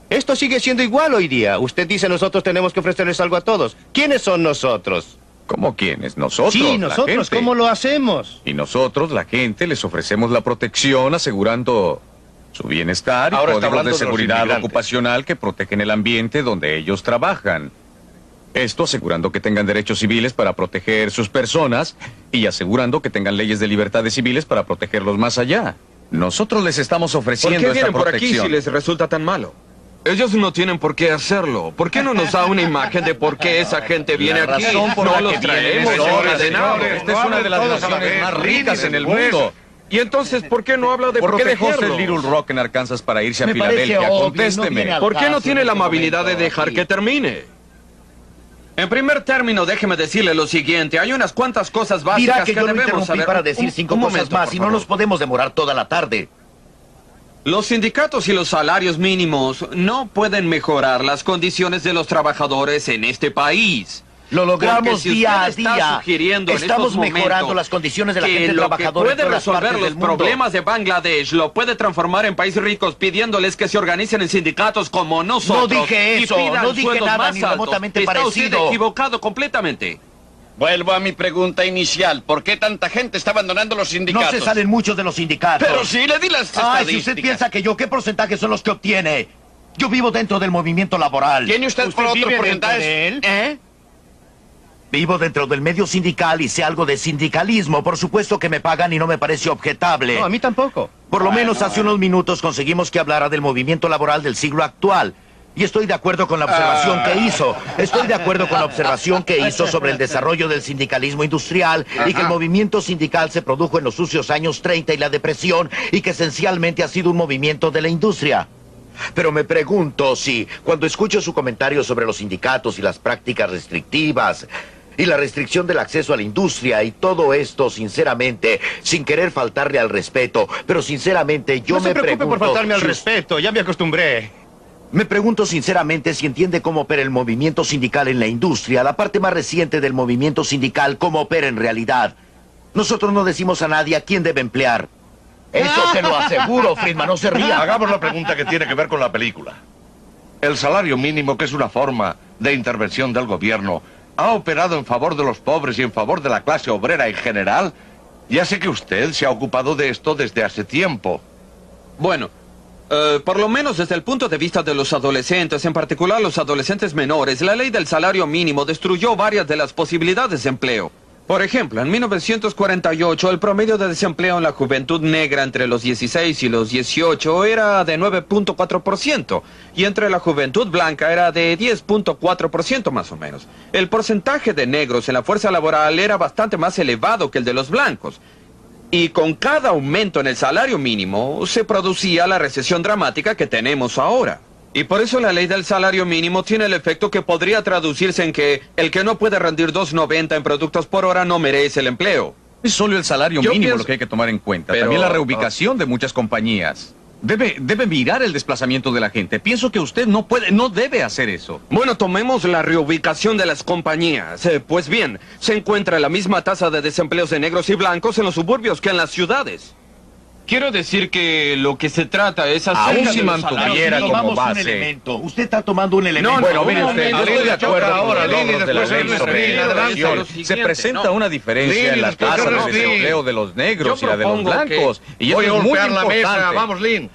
Esto sigue siendo igual hoy día. Usted dice nosotros tenemos que ofrecerles algo a todos. ¿Quiénes son nosotros? ¿Cómo quiénes? Nosotros. Sí, nosotros. ¿Cómo lo hacemos? Y nosotros, la gente, les ofrecemos la protección asegurando su bienestar y códigos de seguridad ocupacional que protegen el ambiente donde ellos trabajan. Esto asegurando que tengan derechos civiles para proteger sus personas y asegurando que tengan leyes de libertades civiles para protegerlos más allá. Nosotros les estamos ofreciendo esta protección. ¿Por qué vienen por aquí si les resulta tan malo? Ellos no tienen por qué hacerlo. ¿Por qué no nos da una imagen de por qué esa gente viene aquí? No los traemos ordenados. Esta es una de las naciones más ricas en el mundo. Y entonces, ¿por qué no habla de protegerlos? ¿Por qué dejó Little Rock en Arkansas para irse a Filadelfia? Contésteme. ¿Por qué no tiene la amabilidad de dejar que termine? En primer término, déjeme decirle lo siguiente. Hay unas cuantas cosas básicas que debemos saber. Para decir 5 cosas más y no nos podemos demorar toda la tarde. Los sindicatos y los salarios mínimos no pueden mejorar las condiciones de los trabajadores en este país. Lo logramos día a día. Estamos mejorando las condiciones de la gente trabajadora. Puede resolver los problemas de Bangladesh, lo puede transformar en países ricos pidiéndoles que se organicen en sindicatos como nosotros. No dije eso, no dije nada ni remotamente parecido. Está usted equivocado completamente. Vuelvo a mi pregunta inicial. ¿Por qué tanta gente está abandonando los sindicatos? No se salen muchos de los sindicatos. Pero sí, le di las estadísticas. Si usted piensa que yo, ¿qué porcentaje son los que obtiene? Yo vivo dentro del movimiento laboral. ¿Tiene usted por otro porcentaje? De él? Vivo dentro del medio sindical y sé algo de sindicalismo. Por supuesto que me pagan y no me parece objetable. No, a mí tampoco. Por lo menos hace unos minutos conseguimos que hablara del movimiento laboral del siglo actual. Y estoy de acuerdo con la observación que hizo. Estoy de acuerdo con la observación que hizo sobre el desarrollo del sindicalismo industrial y que el movimiento sindical se produjo en los sucios años 30 y la depresión y que esencialmente ha sido un movimiento de la industria. Pero me pregunto si, cuando escucho su comentario sobre los sindicatos y las prácticas restrictivas y la restricción del acceso a la industria y todo esto, sinceramente, sin querer faltarle al respeto, pero sinceramente yo me pregunto... No se preocupe por faltarme al respeto, ya me acostumbré. Me pregunto sinceramente si entiende cómo opera el movimiento sindical en la industria, la parte más reciente del movimiento sindical, cómo opera en realidad. Nosotros no decimos a nadie a quién debe emplear. Eso te lo aseguro, Friedman, no se ría. Hagamos la pregunta que tiene que ver con la película. El salario mínimo, que es una forma de intervención del gobierno, ¿ha operado en favor de los pobres y en favor de la clase obrera en general? Ya sé que usted se ha ocupado de esto desde hace tiempo. Bueno, por lo menos desde el punto de vista de los adolescentes, en particular los adolescentes menores, la ley del salario mínimo destruyó varias de las posibilidades de empleo. Por ejemplo, en 1948 el promedio de desempleo en la juventud negra entre los 16 y los 18 era de 9.4% y entre la juventud blanca era de 10.4% más o menos. El porcentaje de negros en la fuerza laboral era bastante más elevado que el de los blancos. Y con cada aumento en el salario mínimo se producía la recesión dramática que tenemos ahora. Y por eso la ley del salario mínimo tiene el efecto que podría traducirse en que el que no puede rendir $2.90 en productos por hora no merece el empleo. Es solo el salario mínimo lo que hay que tomar en cuenta. También la reubicación de muchas compañías. Debe mirar el desplazamiento de la gente. Pienso que usted no debe hacer eso. Bueno, tomemos la reubicación de las compañías. Pues bien, se encuentra la misma tasa de desempleos de negros y blancos en los suburbios que en las ciudades. Quiero decir que lo que se trata es hacer... Aún si mantuviera como base... un elemento. Usted está tomando un elemento. Bueno, mire usted, yo estoy de acuerdo con los logros de la ley sobre inmigración. Se presenta una diferencia en la tasa de desempleo de los negros y la de los blancos. Y eso es muy importante. Vamos, Lynn.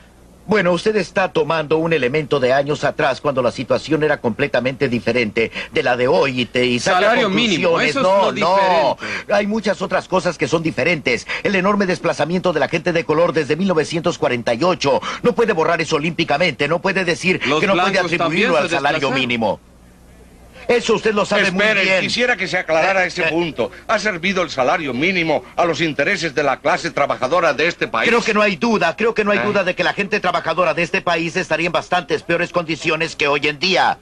Bueno, usted está tomando un elemento de años atrás cuando la situación era completamente diferente de la de hoy y saca salario mínimo, eso es lo diferente. Hay muchas otras cosas que son diferentes. El enorme desplazamiento de la gente de color desde 1948. No puede borrar eso olímpicamente, no puede decir que no puede atribuirlo al salario mínimo. Eso usted lo sabe muy bien. Quisiera que se aclarara ese punto. ¿Ha servido el salario mínimo a los intereses de la clase trabajadora de este país? Creo que no hay duda de que la gente trabajadora de este país estaría en bastantes peores condiciones que hoy en día.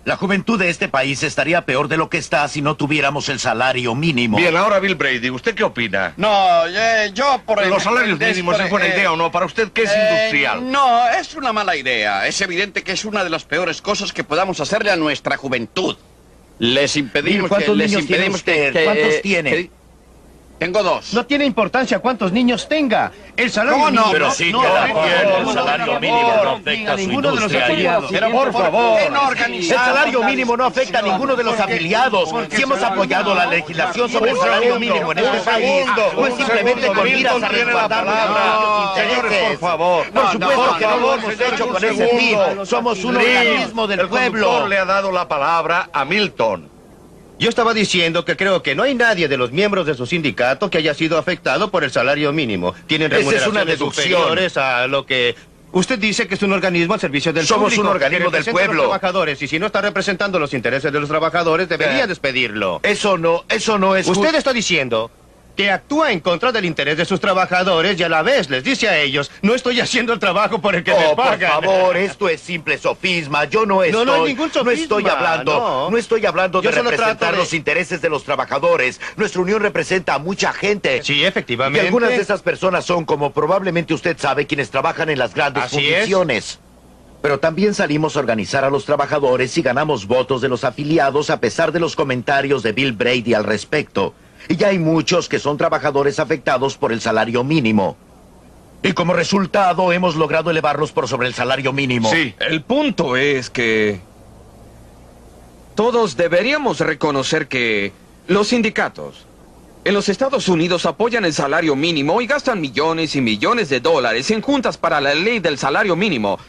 La juventud de este país estaría peor de lo que está si no tuviéramos el salario mínimo. Bien, ahora Bill Brady, ¿usted qué opina? No, yo por el... ¿Los salarios mínimos es buena idea o no? ¿Para usted qué es industrial? No, es una mala idea. Es evidente que es una de las peores cosas que podamos hacerle a nuestra juventud. Les impedimos ¿Cuántos niños tiene usted? ¿Cuántos tiene? Tengo 2. No tiene importancia cuántos niños tenga. El salario mínimo... Pero sí, el salario mínimo no afecta a su industria. Pero por favor, el salario mínimo no afecta a ninguno de los afiliados. Si hemos apoyado la legislación sobre el salario mínimo en este país, no es simplemente con miras a resguardar nuestros intereses. Por favor. Por supuesto que no lo hemos hecho con ese fin. Somos un organismo del pueblo. El conductor le ha dado la palabra a Milton. Yo estaba diciendo que creo que no hay nadie de los miembros de su sindicato que haya sido afectado por el salario mínimo. Tienen remuneraciones superiores a lo que... Usted dice que es un organismo al servicio del público. Somos un organismo del pueblo. Los trabajadores, y si no está representando los intereses de los trabajadores, debería despedirlo. Eso no es... Usted está diciendo que actúa en contra del interés de sus trabajadores y a la vez les dice a ellos, no estoy haciendo el trabajo por el que me pagan. Por favor, esto es simple sofisma. Yo no estoy... No hay ningún sofisma. No estoy hablando de representar los intereses de los trabajadores. Nuestra unión representa a mucha gente. Sí, efectivamente. Y algunas de esas personas son, como probablemente usted sabe, quienes trabajan en las grandes fundiciones. Pero también salimos a organizar a los trabajadores y ganamos votos de los afiliados a pesar de los comentarios de Bill Brady al respecto. Y ya hay muchos que son trabajadores afectados por el salario mínimo. Y como resultado hemos logrado elevarlos por sobre el salario mínimo. Sí, el punto es que todos deberíamos reconocer que los sindicatos en los Estados Unidos apoyan el salario mínimo y gastan millones y millones de dólares en juntas para la ley del salario mínimo.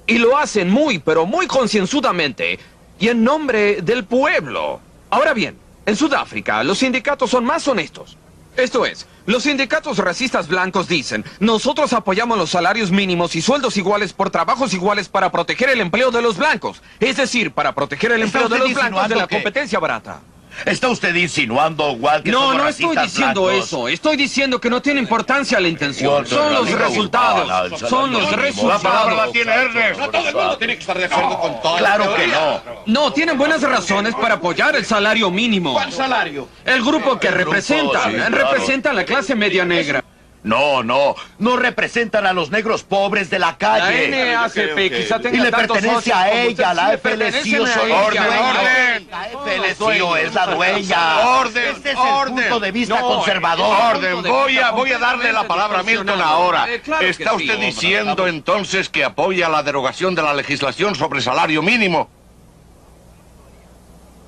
Y lo hacen muy, pero muy concienzudamente y en nombre del pueblo. Ahora bien, en Sudáfrica, los sindicatos son más honestos. Esto es, los sindicatos racistas blancos dicen, nosotros apoyamos los salarios mínimos y sueldos iguales por trabajos iguales para proteger el empleo de los blancos. Es decir, para proteger el empleo de los blancos de la competencia barata. ¿Está usted insinuando, Walt, que somos No estoy diciendo blancos? eso. Estoy diciendo que no tiene importancia la intención. Son los resultados. Son los resultados. La palabra la tiene Ernest. No todo el mundo tiene que estar de acuerdo con todo. Claro que no. No, tienen buenas razones para apoyar el salario mínimo. ¿Cuál salario? El grupo que representan. sí, claro. Representan la clase media negra. No representan a los negros pobres de la calle. La NAACP quizá tenga y le tantos pertenece socios a como ella, usted, la sí, FLCIO. pertenecen a ¡Orden! La FLCIO es la dueña. ¡Orden! Este es el punto de vista conservador. ¡Orden! Voy a darle la palabra a Milton ahora. Claro ¿Está que sí, usted diciendo entonces que apoya la derogación de la legislación sobre salario mínimo?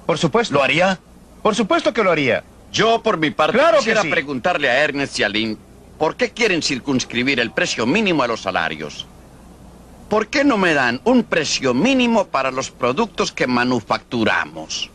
Por supuesto. ¿Lo haría? Por supuesto que lo haría. Yo, por mi parte, Claro que quisiera sí. preguntarle a Ernest y a Lynn, ¿por qué quieren circunscribir el precio mínimo a los salarios? ¿Por qué no me dan un precio mínimo para los productos que manufacturamos?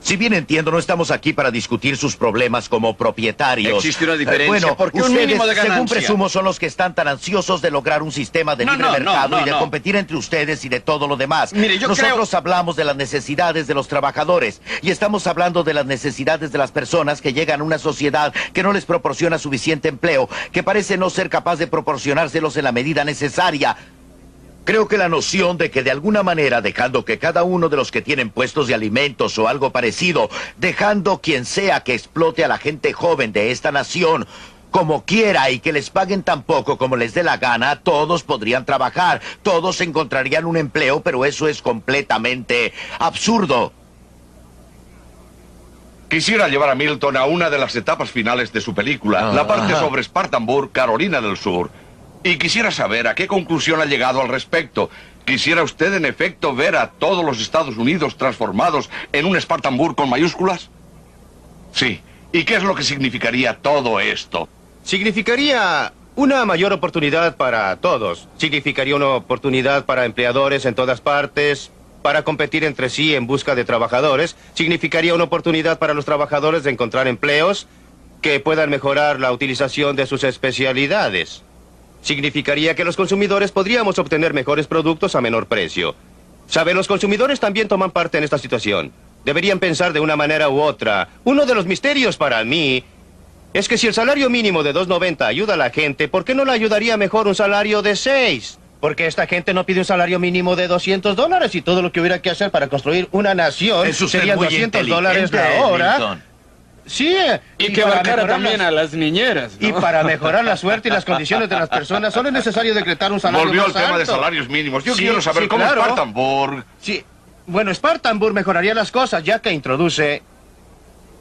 Si bien entiendo, no estamos aquí para discutir sus problemas como propietarios. Existe una diferencia, Bueno, porque un ustedes, mínimo de según ganancia. presumo, son los que están tan ansiosos de lograr un sistema de libre mercado y de competir entre ustedes y de todo lo demás. Mire, yo Nosotros hablamos de las necesidades de los trabajadores y estamos hablando de las necesidades de las personas que llegan a una sociedad que no les proporciona suficiente empleo, que parece no ser capaz de proporcionárselos en la medida necesaria. Creo que la noción de que de alguna manera, dejando que cada uno de los que tienen puestos de alimentos o algo parecido, dejando quien sea que explote a la gente joven de esta nación, como quiera y que les paguen tan poco como les dé la gana, todos podrían trabajar, todos encontrarían un empleo, pero eso es completamente absurdo. Quisiera llevar a Milton a una de las etapas finales de su película, la parte sobre Spartanburg, Carolina del Sur. Y quisiera saber a qué conclusión ha llegado al respecto. ¿Quisiera usted, en efecto, ver a todos los Estados Unidos transformados en un Spartanburg con mayúsculas? Sí. ¿Y qué es lo que significaría todo esto? Significaría una mayor oportunidad para todos. Significaría una oportunidad para empleadores en todas partes, para competir entre sí en busca de trabajadores. Significaría una oportunidad para los trabajadores de encontrar empleos que puedan mejorar la utilización de sus especialidades. Significaría que los consumidores podríamos obtener mejores productos a menor precio. ¿Sabe? Los consumidores también toman parte en esta situación. Deberían pensar de una manera u otra. Uno de los misterios para mí es que si el salario mínimo de $2.90 ayuda a la gente, ¿por qué no le ayudaría mejor un salario de $6? Porque esta gente no pide un salario mínimo de $200 y todo lo que hubiera que hacer para construir una nación serían $200 la hora. Milton. Sí, y que abarcara también a las niñeras, ¿no? Y para mejorar la suerte y las condiciones de las personas solo es necesario decretar un salario Volvió más al tema alto. de salarios mínimos. Yo quiero saber cómo claro. Spartanburg... Sí, bueno, Spartanburg mejoraría las cosas ya que introduce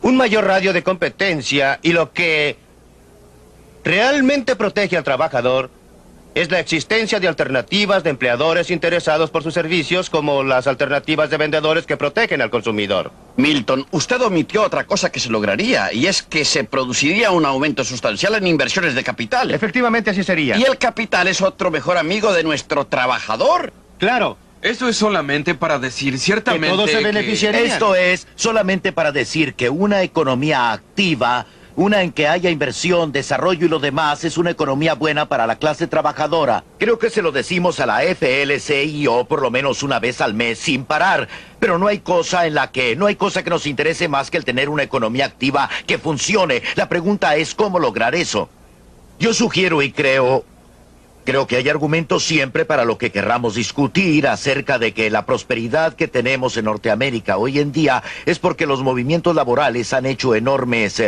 un mayor radio de competencia y lo que realmente protege al trabajador es la existencia de alternativas de empleadores interesados por sus servicios, como las alternativas de vendedores que protegen al consumidor. Milton, usted omitió otra cosa que se lograría, y es que se produciría un aumento sustancial en inversiones de capital. Efectivamente, así sería. ¿Y el capital es otro mejor amigo de nuestro trabajador? Claro. Esto es solamente para decir ciertamente que todos se beneficiarían. Esto es solamente para decir que una economía activa, una en que haya inversión, desarrollo y lo demás, es una economía buena para la clase trabajadora. Creo que se lo decimos a la FLCIO por lo menos una vez al mes sin parar. Pero no hay cosa que nos interese más que el tener una economía activa que funcione. La pregunta es cómo lograr eso. Yo sugiero y creo que hay argumentos siempre para lo que querramos discutir acerca de que la prosperidad que tenemos en Norteamérica hoy en día es porque los movimientos laborales han hecho enormes...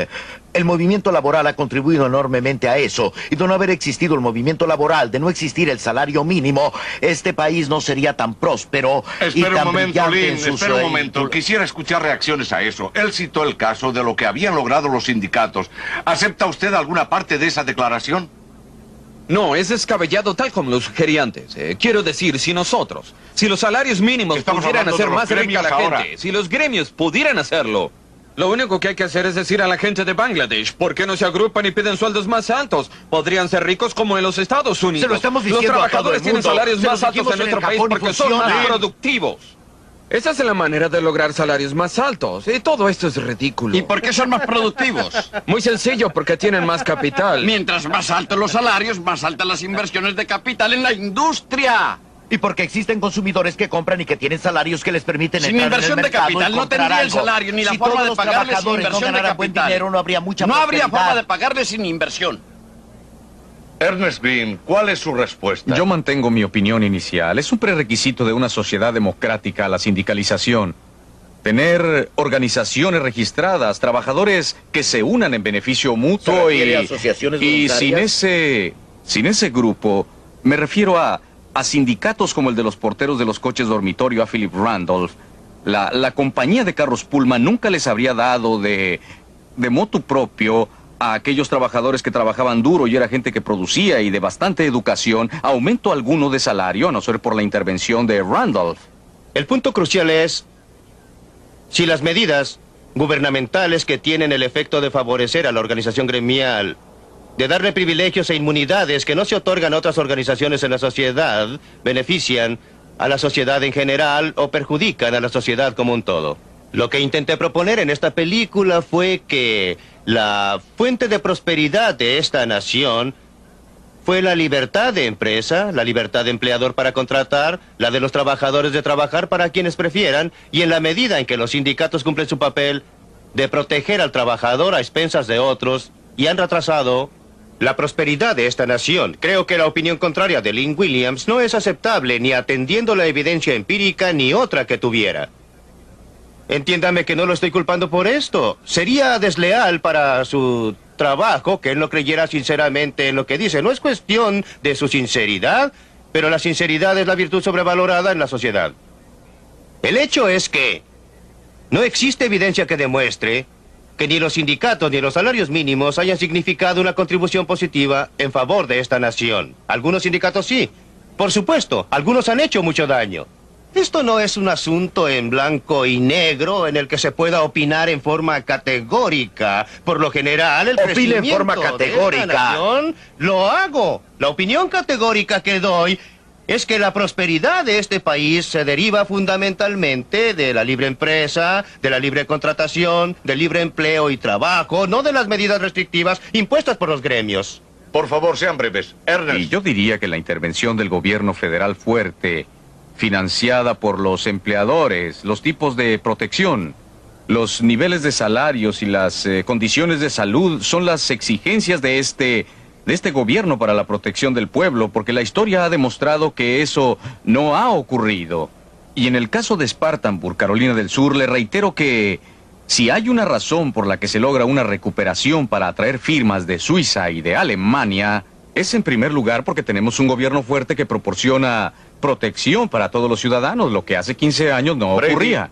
El movimiento laboral ha contribuido enormemente a eso. Y de no haber existido el movimiento laboral, de no existir el salario mínimo, este país no sería tan próspero y tan brillante en sus... Espera un momento. Quisiera escuchar reacciones a eso. Él citó el caso de lo que habían logrado los sindicatos. ¿Acepta usted alguna parte de esa declaración? No, es descabellado tal como lo sugería antes. Quiero decir, si los salarios mínimos pudieran hacer más rica a la gente, si los gremios pudieran hacerlo, lo único que hay que hacer es decir a la gente de Bangladesh, ¿por qué no se agrupan y piden sueldos más altos? Podrían ser ricos como en los Estados Unidos. Se lo estamos diciendo los trabajadores tienen salarios más altos en nuestro país porque son más productivos. Esa es la manera de lograr salarios más altos. Y todo esto es ridículo. ¿Y por qué son más productivos? Muy sencillo, porque tienen más capital. Mientras más altos los salarios, más altas las inversiones de capital en la industria. Y porque existen consumidores que compran y que tienen salarios que les permiten sin entrar inversión en el mercado de capital no tendría el salario ni la forma de pagarles sin inversión de capital. Dinero, no habría mucha no habría prosperidad. forma de pagarles sin inversión. Ernest Bean, ¿cuál es su respuesta? Yo mantengo mi opinión inicial. Es un prerequisito de una sociedad democrática la sindicalización. Tener organizaciones registradas, trabajadores que se unan en beneficio mutuo y sin ese grupo, me refiero a sindicatos como el de los porteros de los coches dormitorio a Philip Randolph. La compañía de carros Pullman nunca les habría dado de motu propio a aquellos trabajadores que trabajaban duro y era gente que producía y de bastante educación, aumento alguno de salario, a no ser por la intervención de Randolph. El punto crucial es si las medidas gubernamentales que tienen el efecto de favorecer a la organización gremial, de darle privilegios e inmunidades que no se otorgan a otras organizaciones en la sociedad, benefician a la sociedad en general o perjudican a la sociedad como un todo. Lo que intenté proponer en esta película fue que la fuente de prosperidad de esta nación fue la libertad de empresa, la libertad de empleador para contratar, la de los trabajadores de trabajar para quienes prefieran, y en la medida en que los sindicatos cumplen su papel de proteger al trabajador a expensas de otros y han retrasado la prosperidad de esta nación. Creo que la opinión contraria de Lynn Williams no es aceptable ni atendiendo la evidencia empírica ni otra que tuviera. Entiéndame que no lo estoy culpando por esto. Sería desleal para su trabajo que él no creyera sinceramente en lo que dice. No es cuestión de su sinceridad, pero la sinceridad es la virtud sobrevalorada en la sociedad. El hecho es que no existe evidencia que demuestre que ni los sindicatos ni los salarios mínimos hayan significado una contribución positiva en favor de esta nación. Algunos sindicatos sí, por supuesto, algunos han hecho mucho daño. Esto no es un asunto en blanco y negro en el que se pueda opinar en forma categórica. Por lo general, el crecimiento en forma categórica. de esta nación lo hago. La opinión categórica que doy es que la prosperidad de este país se deriva fundamentalmente de la libre empresa, de la libre contratación, del libre empleo y trabajo, no de las medidas restrictivas impuestas por los gremios. Por favor, sean breves. Ernest. Y yo diría que la intervención del gobierno federal fuerte, financiada por los empleadores, los tipos de protección, los niveles de salarios y las condiciones de salud son las exigencias de este gobierno para la protección del pueblo, porque la historia ha demostrado que eso no ha ocurrido. Y en el caso de Spartanburg, Carolina del Sur, le reitero que si hay una razón por la que se logra una recuperación para atraer firmas de Suiza y de Alemania, es en primer lugar porque tenemos un gobierno fuerte que proporciona protección para todos los ciudadanos, lo que hace 15 años no ocurría.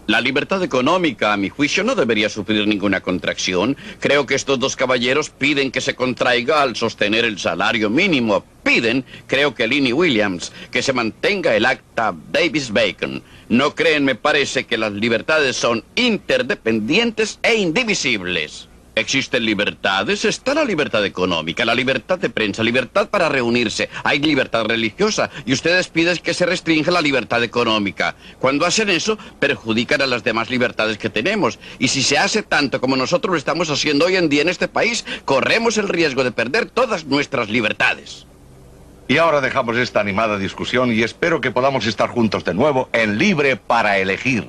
La libertad económica, a mi juicio, no debería sufrir ninguna contracción. Creo que estos dos caballeros piden que se contraiga al sostener el salario mínimo. Piden, creo que Linnie Williams, que se mantenga el acta Davis-Bacon. No creen, me parece, que las libertades son interdependientes e indivisibles. Existen libertades, está la libertad económica, la libertad de prensa, libertad para reunirse, hay libertad religiosa y ustedes piden que se restrinja la libertad económica. Cuando hacen eso, perjudican a las demás libertades que tenemos. Y si se hace tanto como nosotros lo estamos haciendo hoy en día en este país, corremos el riesgo de perder todas nuestras libertades. Y ahora dejamos esta animada discusión y espero que podamos estar juntos de nuevo en Libre para Elegir.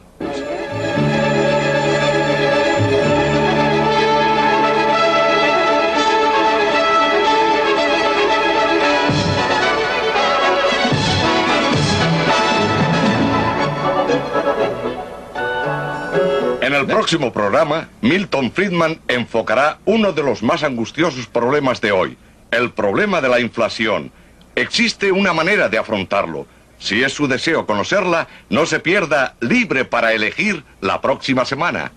En el próximo programa, Milton Friedman enfocará uno de los más angustiosos problemas de hoy, el problema de la inflación. Existe una manera de afrontarlo. Si es su deseo conocerla, no se pierda Libre para Elegir la próxima semana.